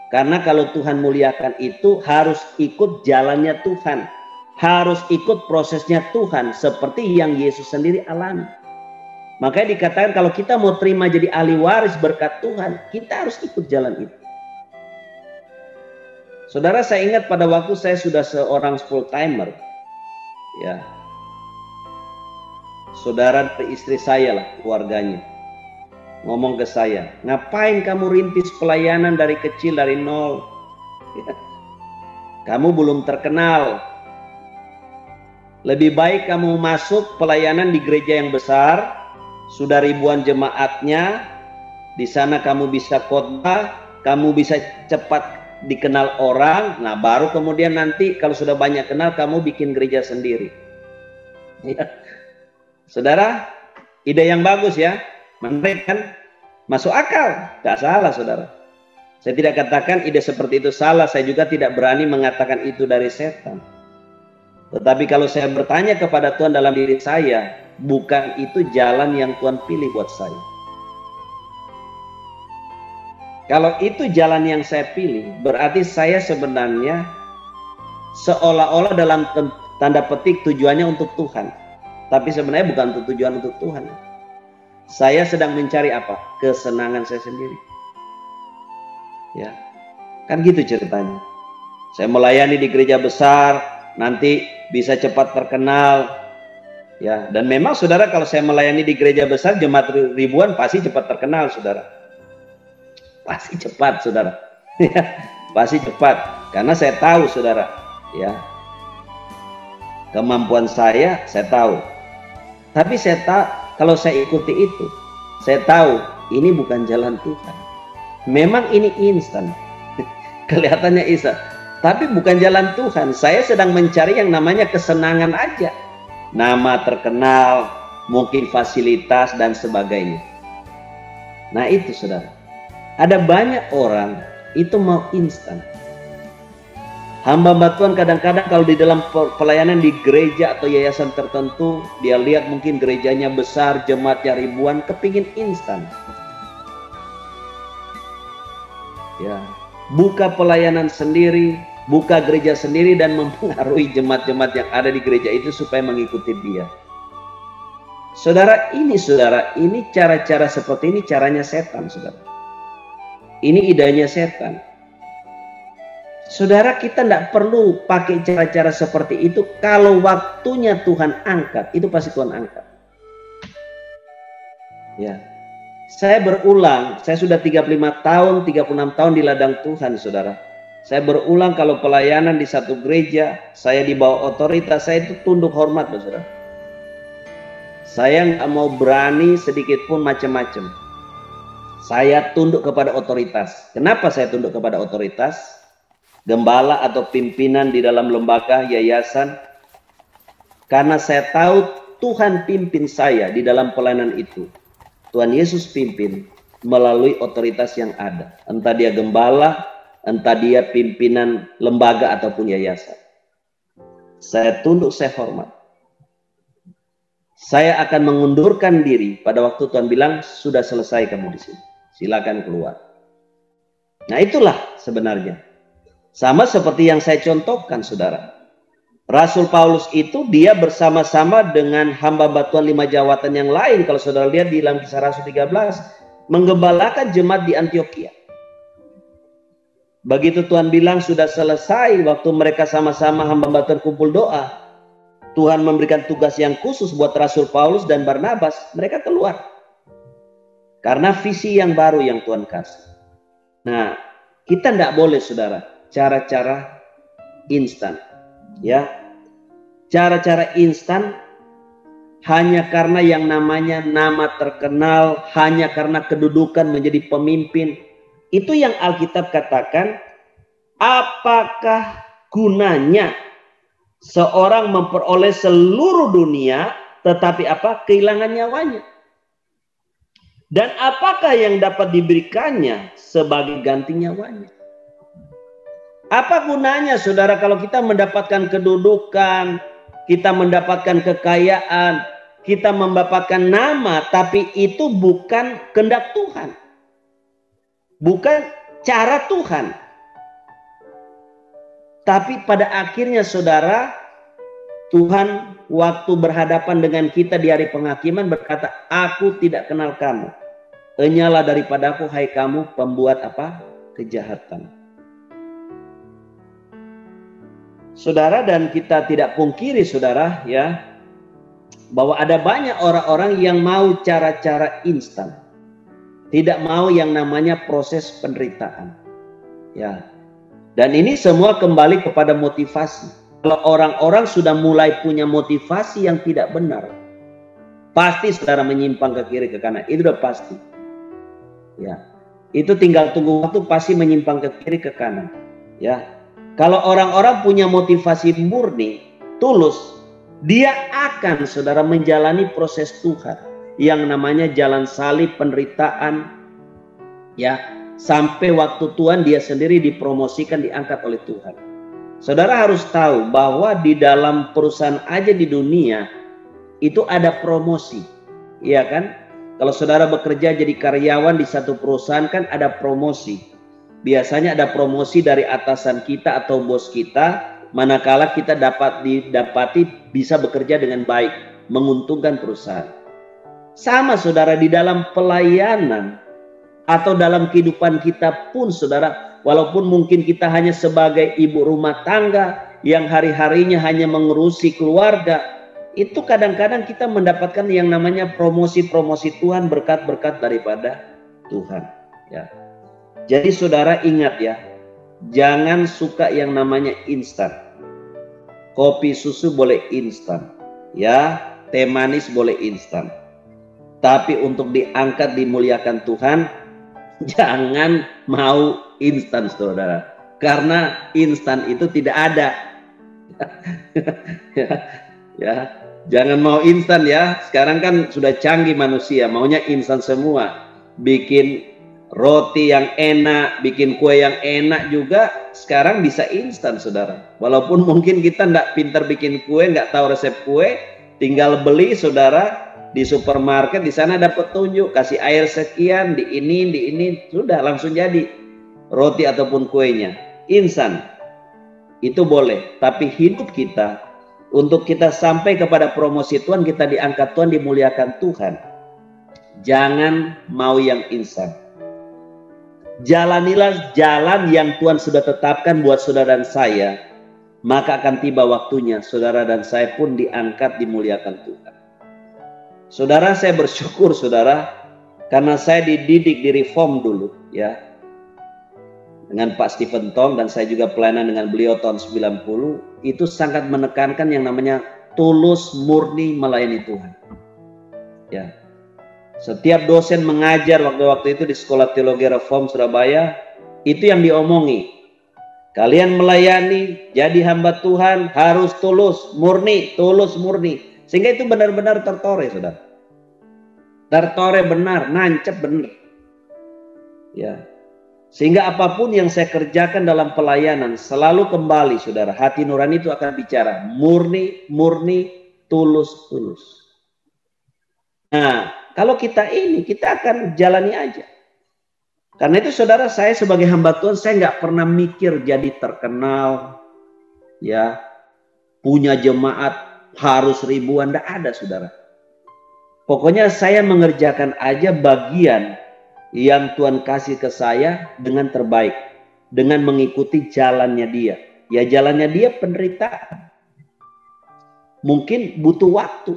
Karena kalau Tuhan muliakan itu harus ikut jalannya Tuhan. Harus ikut prosesnya Tuhan. Seperti yang Yesus sendiri alami. Makanya dikatakan kalau kita mau terima jadi ahli waris berkat Tuhan, kita harus ikut jalan itu. Saudara, saya ingat pada waktu saya sudah seorang full timer. Ya. Saudara dari istri saya lah, keluarganya. Ngomong ke saya, ngapain kamu rintis pelayanan dari kecil, dari nol? Ya. Kamu belum terkenal. Lebih baik kamu masuk pelayanan di gereja yang besar, sudah ribuan jemaatnya, di sana kamu bisa khotbah, kamu bisa cepat dikenal orang, nah baru kemudian nanti kalau sudah banyak kenal, kamu bikin gereja sendiri. Ya. Saudara, ide yang bagus ya. Menarik kan? Masuk akal, gak salah, saudara. Saya tidak katakan ide seperti itu salah, saya juga tidak berani mengatakan itu dari setan. Tetapi kalau saya bertanya kepada Tuhan dalam diri saya, bukan itu jalan yang Tuhan pilih buat saya. Kalau itu jalan yang saya pilih, berarti saya sebenarnya seolah-olah dalam tanda petik tujuannya untuk Tuhan. Tapi sebenarnya bukan untuk tujuan untuk Tuhan. Saya sedang mencari apa? Kesenangan saya sendiri. Ya, kan gitu ceritanya. Saya melayani di gereja besar, nanti bisa cepat terkenal. Ya, dan memang saudara, kalau saya melayani di gereja besar jemaat ribuan pasti cepat terkenal, saudara. Pasti cepat, saudara. Pasti cepat, karena saya tahu, saudara. Ya, kemampuan saya tahu. Tapi saya tahu, kalau saya ikuti itu, saya tahu ini bukan jalan Tuhan. Memang ini instan, kelihatannya instan, tapi bukan jalan Tuhan. Saya sedang mencari yang namanya kesenangan aja, nama terkenal, mungkin fasilitas dan sebagainya. Nah itu, saudara, ada banyak orang itu mau instan. Hamba-hamba Tuhan kadang-kadang kalau di dalam pelayanan di gereja atau yayasan tertentu, dia lihat mungkin gerejanya besar, jemaatnya ribuan, kepingin instan. Ya, buka pelayanan sendiri, buka gereja sendiri dan mempengaruhi jemaat-jemaat yang ada di gereja itu supaya mengikuti dia. Saudara, ini cara-cara seperti ini caranya setan, saudara. Ini idenya setan. Saudara, kita tidak perlu pakai cara-cara seperti itu. Kalau waktunya Tuhan angkat, itu pasti Tuhan angkat. Ya, saya berulang, saya sudah 35 tahun, 36 tahun di ladang Tuhan, saudara. Saya berulang kalau pelayanan di satu gereja, saya di bawah otoritas, saya itu tunduk hormat, saudara. Saya nggak mau berani sedikit pun macam-macam. Saya tunduk kepada otoritas. Kenapa saya tunduk kepada otoritas? Gembala atau pimpinan di dalam lembaga, yayasan. Karena saya tahu Tuhan pimpin saya di dalam pelayanan itu. Tuhan Yesus pimpin melalui otoritas yang ada. Entah dia gembala, entah dia pimpinan lembaga ataupun yayasan. Saya tunduk, saya hormat. Saya akan mengundurkan diri pada waktu Tuhan bilang, sudah selesai kamu di sini. Silakan keluar. Nah, itulah sebenarnya. Sama seperti yang saya contohkan, saudara. Rasul Paulus itu dia bersama-sama dengan hamba Tuhan 5 jawatan yang lain. Kalau saudara lihat di dalam Kisah Rasul 13, menggembalakan jemaat di Antioquia. Begitu Tuhan bilang sudah selesai, waktu mereka sama-sama hamba Tuhan kumpul doa, Tuhan memberikan tugas yang khusus buat Rasul Paulus dan Barnabas. Mereka keluar. Karena visi yang baru yang Tuhan kasih. Nah, kita tidak boleh, saudara, cara-cara instan, ya, cara-cara instan hanya karena yang namanya nama terkenal, hanya karena kedudukan menjadi pemimpin. Itu yang Alkitab katakan, apakah gunanya seorang memperoleh seluruh dunia tetapi apa? Kehilangan nyawanya. Dan apakah yang dapat diberikannya sebagai ganti nyawanya? Apa gunanya, saudara, kalau kita mendapatkan kedudukan, kita mendapatkan kekayaan, kita mendapatkan nama, tapi itu bukan kehendak Tuhan. Bukan cara Tuhan. Tapi pada akhirnya, saudara, Tuhan waktu berhadapan dengan kita di hari penghakiman berkata, aku tidak kenal kamu. Enyalah daripadaku, hai kamu pembuat apa? Kejahatan. Saudara, dan kita tidak pungkiri, saudara, ya, bahwa ada banyak orang-orang yang mau cara-cara instan. Tidak mau yang namanya proses penderitaan. Ya. Dan ini semua kembali kepada motivasi. Kalau orang-orang sudah mulai punya motivasi yang tidak benar, pasti saudara menyimpang ke kiri ke kanan. Itu udah pasti. Ya. Itu tinggal tunggu waktu, pasti menyimpang ke kiri ke kanan. Ya. Kalau orang-orang punya motivasi murni, tulus, dia akan, saudara, menjalani proses Tuhan yang namanya jalan salib, penderitaan, ya, sampai waktu Tuhan dia sendiri dipromosikan, diangkat oleh Tuhan. Saudara harus tahu bahwa di dalam perusahaan aja di dunia itu ada promosi, iya kan? Kalau saudara bekerja jadi karyawan di satu perusahaan kan ada promosi. Biasanya ada promosi dari atasan kita atau bos kita, manakala kita didapati bisa bekerja dengan baik, menguntungkan perusahaan. Sama, saudara, di dalam pelayanan atau dalam kehidupan kita pun, saudara, walaupun mungkin kita hanya sebagai ibu rumah tangga yang hari-harinya hanya mengurusi keluarga, itu kadang-kadang kita mendapatkan yang namanya promosi-promosi Tuhan, berkat-berkat daripada Tuhan. Ya. Jadi saudara ingat ya, jangan suka yang namanya instan. Kopi susu boleh instan, ya, teh manis boleh instan. Tapi untuk diangkat, dimuliakan Tuhan, jangan mau instan, saudara. Karena instan itu tidak ada. Ya, jangan mau instan ya. Sekarang kan sudah canggih manusia, maunya instan semua. Bikin roti yang enak, bikin kue yang enak juga sekarang bisa instan, saudara. Walaupun mungkin kita tidak pintar bikin kue, nggak tahu resep kue, tinggal beli, saudara, di supermarket, di sana ada petunjuk, kasih air sekian, di ini, sudah langsung jadi. roti ataupun kuenya. Insan, itu boleh. Tapi hidup kita, untuk kita sampai kepada promosi Tuhan, kita diangkat Tuhan, dimuliakan Tuhan, jangan mau yang instan. Jalanilah jalan yang Tuhan sudah tetapkan buat saudara dan saya, maka akan tiba waktunya saudara dan saya pun diangkat, dimuliakan Tuhan. Saudara, saya bersyukur saudara, karena saya dididik di Reform dulu ya, dengan Pak Stephen Tong, dan saya juga pelayanan dengan beliau tahun 90. Itu sangat menekankan yang namanya tulus murni melayani Tuhan ya. Setiap dosen mengajar waktu-waktu itu di Sekolah Teologi Reform Surabaya, itu yang diomongi. Kalian melayani, jadi hamba Tuhan, harus tulus, murni, tulus, murni. Sehingga itu benar-benar tertore, saudara. Tertore benar, nancep benar. Ya. Sehingga apapun yang saya kerjakan dalam pelayanan, selalu kembali, saudara. Hati nurani itu akan bicara, murni, murni, tulus, tulus. Nah, kalau kita akan jalani aja. Karena itu saudara, saya sebagai hamba Tuhan, saya nggak pernah mikir jadi terkenal, ya, punya jemaat harus ribuan, nggak ada saudara. Pokoknya saya mengerjakan aja bagian yang Tuhan kasih ke saya dengan terbaik, dengan mengikuti jalannya Dia. Ya jalannya Dia penderitaan. Mungkin butuh waktu.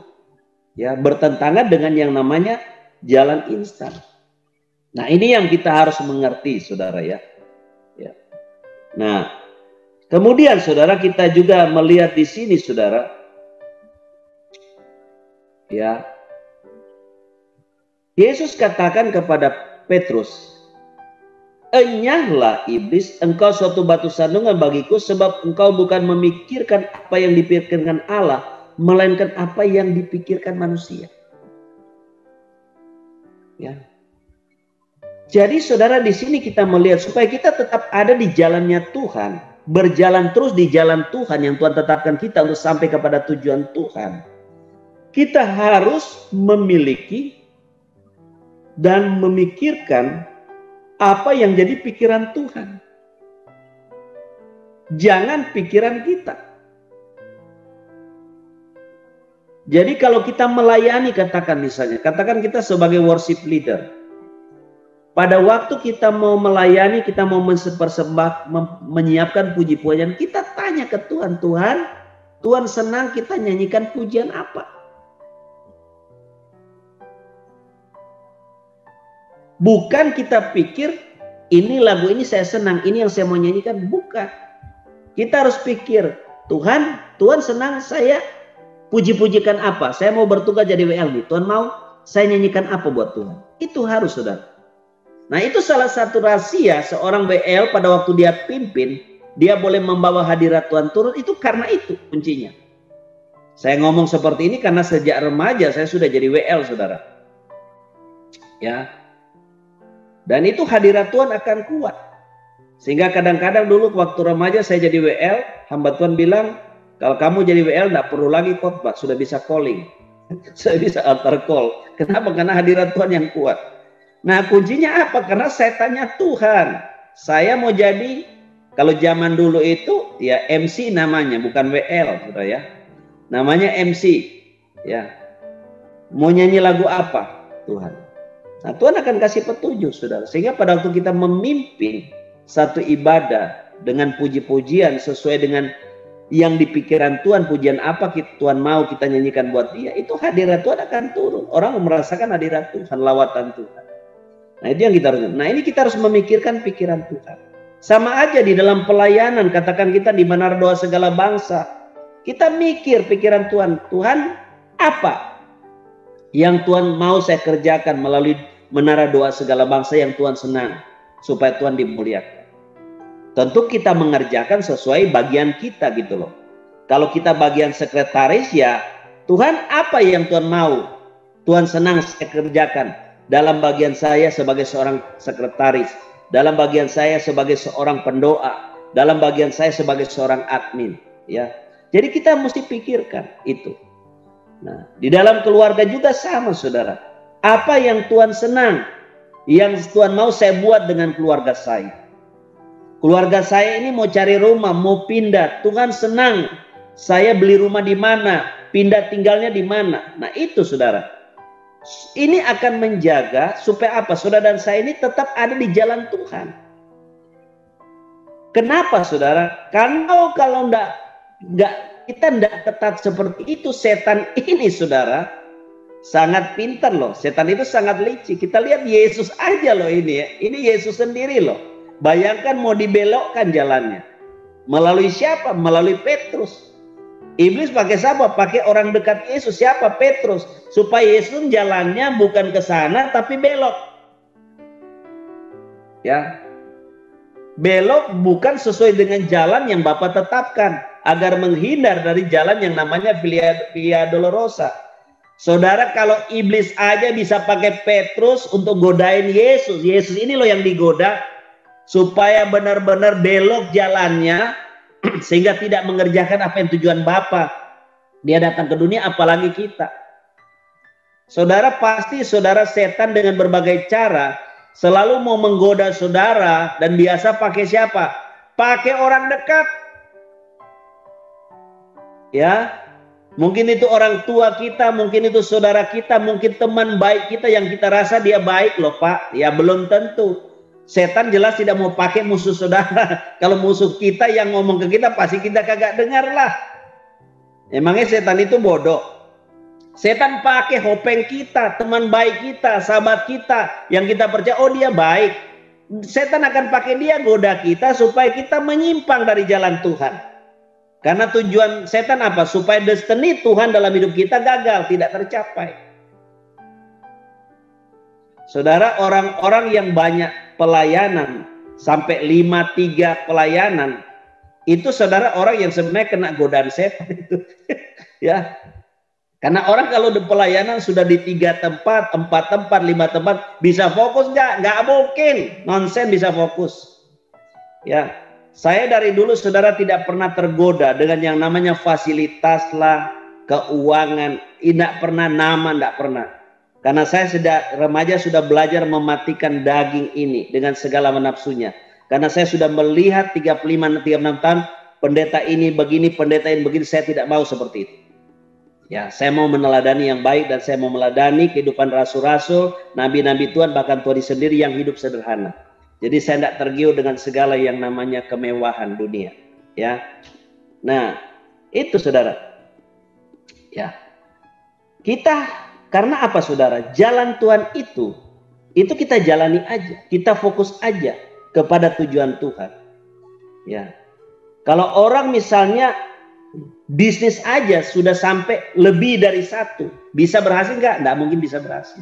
Ya, bertentangan dengan yang namanya jalan instan. Nah, ini yang kita harus mengerti, saudara ya. Ya. Nah, kemudian saudara, kita juga melihat di sini, saudara. Ya. Yesus katakan kepada Petrus, "Enyahlah iblis, engkau suatu batu sandungan bagiku, sebab engkau bukan memikirkan apa yang dipikirkan Allah, melainkan apa yang dipikirkan manusia." Ya. Jadi saudara, di sini kita melihat supaya kita tetap ada di jalannya Tuhan, berjalan terus di jalan Tuhan yang Tuhan tetapkan kita untuk sampai kepada tujuan Tuhan. Kita harus memiliki dan memikirkan apa yang jadi pikiran Tuhan. Jangan pikiran kita. Jadi kalau kita melayani, katakan kita sebagai worship leader. Pada waktu kita mau melayani, kita mau menyiapkan puji-pujian, kita tanya ke Tuhan, Tuhan senang kita nyanyikan pujian apa? Bukan kita pikir, ini lagu ini saya senang, ini yang saya mau nyanyikan. Bukan. Kita harus pikir, Tuhan senang saya puji-pujikan apa? Saya mau bertugas jadi WLB. Tuhan mau saya nyanyikan apa buat Tuhan? Itu harus, saudara. Nah, itu salah satu rahasia seorang WL pada waktu dia pimpin, dia boleh membawa hadirat Tuhan turun, itu karena itu kuncinya. Saya ngomong seperti ini karena sejak remaja saya sudah jadi WL, saudara. Ya. Dan itu hadirat Tuhan akan kuat. Sehingga kadang-kadang dulu waktu remaja saya jadi WL, hamba Tuhan bilang, kalau kamu jadi WL tidak perlu lagi khotbah, sudah bisa calling. Saya bisa altar call. Kenapa? Karena hadirat Tuhan yang kuat. Nah, kuncinya apa? Karena saya tanya Tuhan, saya mau jadi, kalau zaman dulu itu ya MC namanya, bukan WL, saudara ya. Namanya MC, ya. Mau nyanyi lagu apa, Tuhan? Nah, Tuhan akan kasih petunjuk, saudara. Sehingga pada waktu kita memimpin satu ibadah dengan puji-pujian sesuai dengan yang di pikiran Tuhan, pujian apa Tuhan mau kita nyanyikan buat Dia, itu hadirat Tuhan akan turun. Orang merasakan hadirat Tuhan, lawatan Tuhan. Nah, itu yang kita harus. Nah, ini kita harus memikirkan pikiran Tuhan. Sama aja di dalam pelayanan, katakan kita di menara doa segala bangsa. Kita mikir pikiran Tuhan. Tuhan, apa yang Tuhan mau saya kerjakan melalui menara doa segala bangsa yang Tuhan senang, supaya Tuhan dimuliakan. Tentu kita mengerjakan sesuai bagian kita gitu loh. Kalau kita bagian sekretaris, ya Tuhan apa yang Tuhan mau, Tuhan senang saya kerjakan. Dalam bagian saya sebagai seorang sekretaris, dalam bagian saya sebagai seorang pendoa, dalam bagian saya sebagai seorang admin, ya. Jadi kita mesti pikirkan itu. Nah, di dalam keluarga juga sama, saudara. Apa yang Tuhan senang, yang Tuhan mau saya buat dengan keluarga saya. Keluarga saya ini mau cari rumah, mau pindah. Tuhan senang. Saya beli rumah di mana, pindah tinggalnya di mana. Nah itu saudara. Ini akan menjaga supaya apa? Saudara dan saya ini tetap ada di jalan Tuhan. Kenapa saudara? Karena kalau kita tidak ketat seperti itu, setan ini saudara sangat pintar loh. Setan itu sangat licik. Kita lihat Yesus aja loh ini ya. Ini Yesus sendiri loh. Bayangkan mau dibelokkan jalannya. Melalui siapa? Melalui Petrus. Iblis pakai siapa? Pakai orang dekat Yesus. Siapa? Petrus. Supaya Yesus jalannya bukan ke sana tapi belok. Ya. Belok bukan sesuai dengan jalan yang Bapa tetapkan. Agar menghindar dari jalan yang namanya Via Dolorosa. Saudara, kalau iblis aja bisa pakai Petrus untuk godain Yesus. Yesus ini loh yang digoda. Supaya benar-benar belok jalannya. Sehingga tidak mengerjakan apa yang tujuan Bapa. Dia datang ke dunia apalagi kita. Saudara, pasti saudara setan dengan berbagai cara selalu mau menggoda saudara. Dan biasa pakai siapa? Pakai orang dekat. Ya, mungkin itu orang tua kita, mungkin itu saudara kita, mungkin teman baik kita yang kita rasa dia baik loh Pak. Ya belum tentu. Setan jelas tidak mau pakai musuh saudara. Kalau musuh kita yang ngomong ke kita pasti kita kagak dengar lah. Emangnya setan itu bodoh? Setan pakai hopeng kita, teman baik kita, sahabat kita yang kita percaya, oh dia baik. Setan akan pakai dia goda kita supaya kita menyimpang dari jalan Tuhan. Karena tujuan setan apa? Supaya destiny Tuhan dalam hidup kita gagal, tidak tercapai. Saudara, orang-orang yang banyak pelayanan, sampai 5-3 pelayanan, itu saudara orang yang sebenarnya kena godaan setan itu. Ya. Karena orang kalau di pelayanan sudah di 3 tempat, 4 tempat, 5 tempat, bisa fokus nggak? Nggak mungkin. Nonsen bisa fokus. Ya. Saya dari dulu saudara tidak pernah tergoda dengan yang namanya fasilitas lah, keuangan, tidak pernah nama, tidak pernah. Karena saya sudah remaja sudah belajar mematikan daging ini dengan segala nafsunya. Karena saya sudah melihat 35-36 tahun pendeta ini begini, pendeta ini begini, saya tidak mau seperti itu. Ya, saya mau meneladani yang baik dan saya mau meneladani kehidupan rasul-rasul, nabi-nabi Tuhan, bahkan Tuhan sendiri yang hidup sederhana. Jadi saya tidak tergiur dengan segala yang namanya kemewahan dunia. Ya, nah itu saudara. Ya, kita karena apa saudara? Jalan Tuhan itu kita jalani aja, kita fokus aja kepada tujuan Tuhan. Ya, kalau orang misalnya bisnis aja sudah sampai lebih dari 1, bisa berhasil nggak? Nggak mungkin bisa berhasil,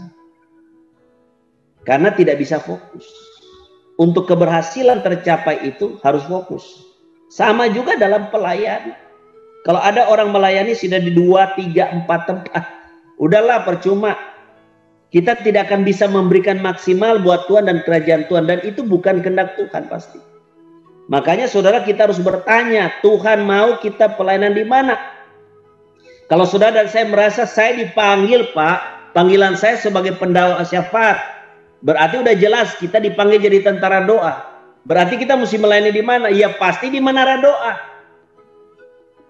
karena tidak bisa fokus. Untuk keberhasilan tercapai itu harus fokus. Sama juga dalam pelayanan. Kalau ada orang melayani sudah di 2, 3, 4 tempat, udahlah percuma. Kita tidak akan bisa memberikan maksimal buat Tuhan dan kerajaan Tuhan. Dan itu bukan kehendak Tuhan pasti. Makanya saudara kita harus bertanya, Tuhan mau kita pelayanan di mana? Kalau saudara dan saya merasa saya dipanggil Pak, panggilan saya sebagai pendawa syafaat, berarti udah jelas kita dipanggil jadi tentara doa. Berarti kita mesti melayani di mana? Ya pasti di Menara Doa.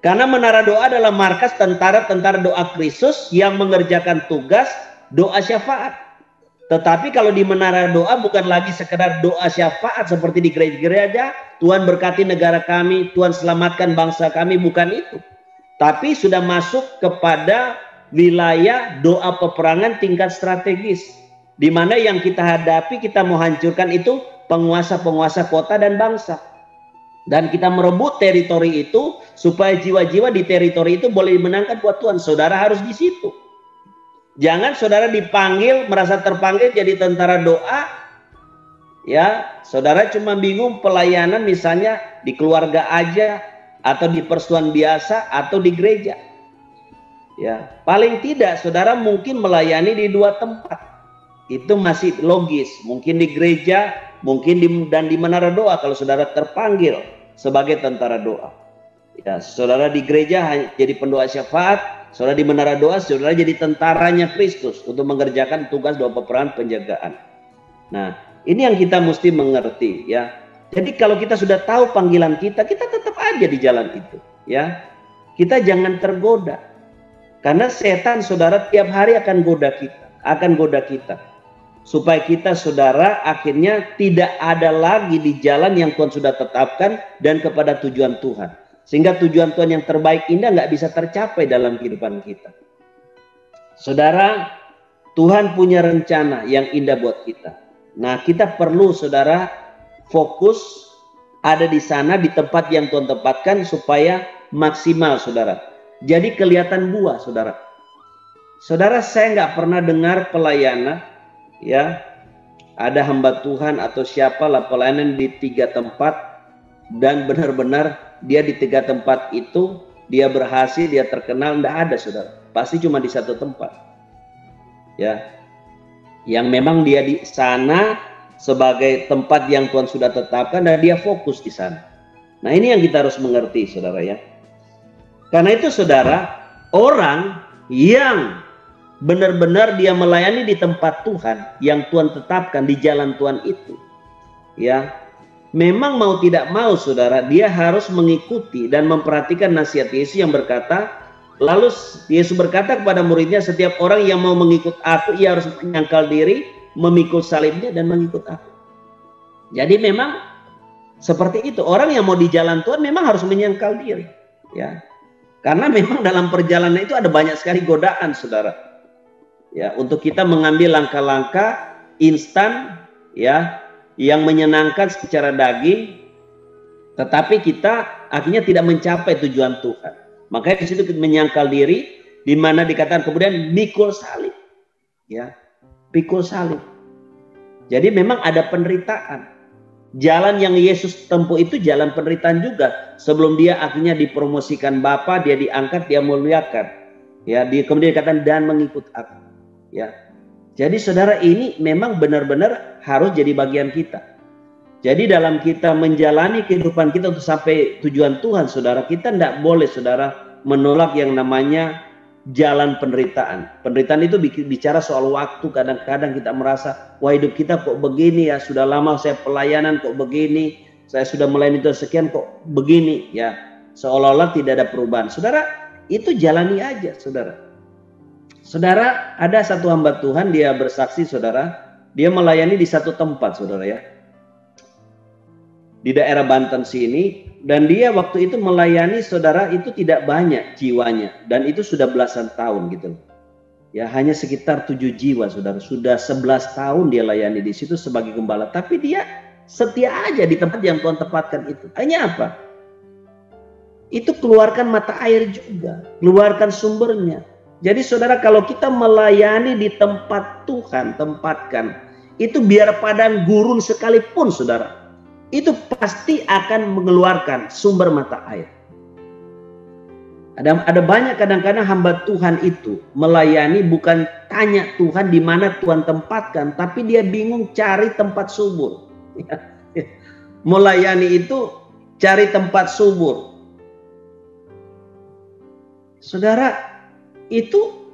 Karena Menara Doa adalah markas tentara-tentara doa Kristus yang mengerjakan tugas doa syafaat. Tetapi kalau di Menara Doa bukan lagi sekedar doa syafaat seperti di gereja-gereja, Tuhan berkati negara kami, Tuhan selamatkan bangsa kami, bukan itu. Tapi sudah masuk kepada wilayah doa peperangan tingkat strategis. Di mana yang kita hadapi, kita mau hancurkan itu penguasa-penguasa kota dan bangsa. Dan kita merebut teritori itu supaya jiwa-jiwa di teritori itu boleh dimenangkan buat Tuhan. Saudara harus di situ. Jangan saudara dipanggil, merasa terpanggil jadi tentara doa. Ya, saudara cuma bingung pelayanan misalnya di keluarga aja, atau di persekutuan biasa, atau di gereja. Ya, paling tidak saudara mungkin melayani di 2 tempat. Itu masih logis. Mungkin di gereja, mungkin di Menara Doa kalau saudara terpanggil sebagai tentara doa. Ya, saudara di gereja jadi pendoa syafaat, saudara di Menara Doa, saudara jadi tentaranya Kristus untuk mengerjakan tugas doa peperangan penjagaan. Nah, ini yang kita mesti mengerti ya. Jadi kalau kita sudah tahu panggilan kita, kita tetap aja di jalan itu, ya. Kita jangan tergoda. Karena setan, saudara, tiap hari akan goda kita. Supaya kita, saudara, akhirnya tidak ada lagi di jalan yang Tuhan sudah tetapkan dan kepada tujuan Tuhan. Sehingga tujuan Tuhan yang terbaik indah nggak bisa tercapai dalam kehidupan kita. Saudara, Tuhan punya rencana yang indah buat kita. Nah, kita perlu, saudara, fokus ada di sana, di tempat yang Tuhan tempatkan supaya maksimal, saudara. Jadi kelihatan buah, saudara. Saudara, saya nggak pernah dengar pelayanan, ya, ada hamba Tuhan atau siapalah pelayanan di 3 tempat dan benar-benar dia di 3 tempat itu dia berhasil, dia terkenal. Nggak ada, saudara. Pasti cuma di 1 tempat, ya, yang memang dia di sana sebagai tempat yang Tuhan sudah tetapkan dan dia fokus di sana. Nah, ini yang kita harus mengerti, saudara, ya. Karena itu, saudara, orang yang benar-benar dia melayani di tempat Tuhan yang Tuhan tetapkan di jalan Tuhan itu, ya, memang mau tidak mau, saudara, dia harus mengikuti dan memperhatikan nasihat Yesus yang berkata, lalu Yesus berkata kepada muridnya, setiap orang yang mau mengikut aku, ia harus menyangkal diri, memikul salibnya dan mengikut aku. Jadi memang seperti itu, orang yang mau di jalan Tuhan memang harus menyangkal diri, ya. Karena memang dalam perjalanan itu ada banyak sekali godaan, saudara. Ya, untuk kita mengambil langkah-langkah instan, ya, yang menyenangkan secara daging, tetapi kita akhirnya tidak mencapai tujuan Tuhan. Makanya di situ kita menyangkal diri, di mana dikatakan kemudian mikul salib, ya, pikul salib. Jadi memang ada penderitaan. Jalan yang Yesus tempuh itu jalan penderitaan juga. Sebelum dia akhirnya dipromosikan Bapa, dia diangkat, dia muliakan. Ya, kemudian dikatakan dan mengikut aku. Ya. Jadi saudara, ini memang benar-benar harus jadi bagian kita. Jadi dalam kita menjalani kehidupan kita untuk sampai tujuan Tuhan, saudara, kita tidak boleh, saudara, menolak yang namanya jalan penderitaan. Penderitaan itu bicara soal waktu. Kadang-kadang kita merasa, wah, hidup kita kok begini ya, sudah lama saya pelayanan kok begini, saya sudah melayani itu sekian kok begini ya, seolah-olah tidak ada perubahan. Saudara, itu jalani aja, saudara. Saudara, ada satu hamba Tuhan, dia bersaksi, saudara, dia melayani di 1 tempat, saudara, ya, di daerah Banten sini. Dan dia waktu itu melayani, saudara, itu tidak banyak jiwanya. Dan itu sudah belasan tahun gitu. Ya, hanya sekitar 7 jiwa, saudara. Sudah 11 tahun dia layani di situ sebagai gembala. Tapi dia setia aja di tempat yang Tuhan tempatkan itu. Hanya apa? Itu keluarkan mata air juga. Keluarkan sumbernya. Jadi saudara, kalau kita melayani di tempat Tuhan tempatkan, itu biar padang gurun sekalipun, saudara, itu pasti akan mengeluarkan sumber mata air. Ada banyak kadang-kadang hamba Tuhan itu melayani bukan tanya Tuhan di mana Tuhan tempatkan, tapi dia bingung cari tempat subur. Melayani itu cari tempat subur. Saudara, itu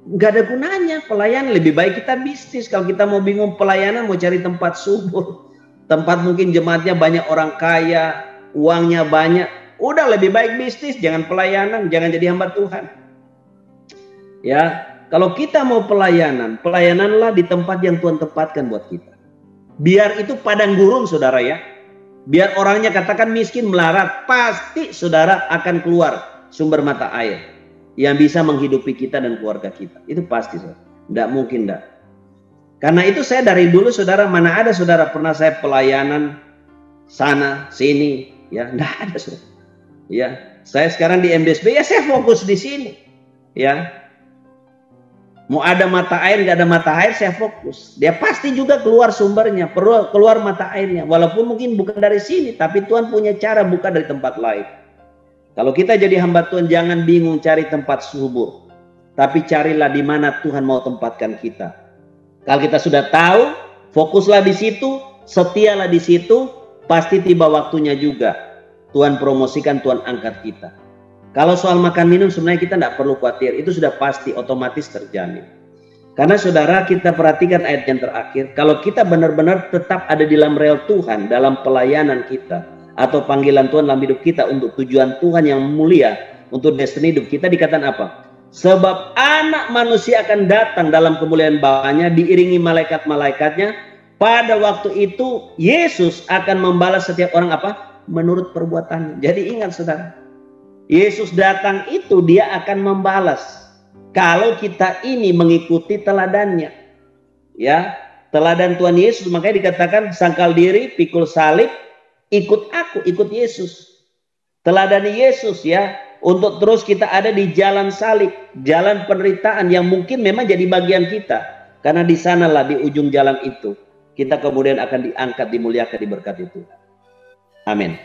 nggak ada gunanya pelayanan. Lebih baik kita bisnis. Kalau kita mau bingung pelayanan, mau cari tempat subur, tempat mungkin jemaatnya banyak orang kaya, uangnya banyak, udah lebih baik bisnis, jangan pelayanan, jangan jadi hamba Tuhan. Ya, kalau kita mau pelayanan, pelayananlah di tempat yang Tuhan tempatkan buat kita. Biar itu padang gurun, saudara, ya. Biar orangnya katakan miskin melarat, pasti saudara akan keluar sumber mata air yang bisa menghidupi kita dan keluarga kita. Itu pasti, saudara. Tidak mungkin tidak. Karena itu saya dari dulu, saudara, mana ada saudara pernah saya pelayanan sana sini, ya, tidak ada, saudara. Ya, saya sekarang di MDSB, ya saya fokus di sini, ya. Mau ada mata air nggak ada mata air, saya fokus. Dia pasti juga keluar sumbernya, perlu keluar mata airnya, walaupun mungkin bukan dari sini, tapi Tuhan punya cara buka dari tempat lain. Kalau kita jadi hamba Tuhan, jangan bingung cari tempat subur, tapi carilah di mana Tuhan mau tempatkan kita. Kalau kita sudah tahu, fokuslah di situ, setialah di situ, pasti tiba waktunya juga Tuhan promosikan, Tuhan angkat kita. Kalau soal makan minum sebenarnya kita tidak perlu khawatir, itu sudah pasti otomatis terjamin. Karena saudara, kita perhatikan ayat yang terakhir, kalau kita benar-benar tetap ada di dalam rel Tuhan, dalam pelayanan kita, atau panggilan Tuhan dalam hidup kita untuk tujuan Tuhan yang mulia, untuk destiny hidup kita, dikatakan apa? Sebab anak manusia akan datang dalam kemuliaan Bapanya, diiringi malaikat-malaikatnya. Pada waktu itu, Yesus akan membalas setiap orang apa? Menurut perbuatannya. Jadi ingat saudara, Yesus datang itu dia akan membalas. Kalau kita ini mengikuti teladannya, ya, teladan Tuhan Yesus, makanya dikatakan sangkal diri, pikul salib, ikut aku, ikut Yesus. Teladan Yesus ya, untuk terus kita ada di jalan salib, jalan penderitaan yang mungkin memang jadi bagian kita, karena di sanalah di ujung jalan itu kita kemudian akan diangkat, dimuliakan, diberkati Tuhan. Amin.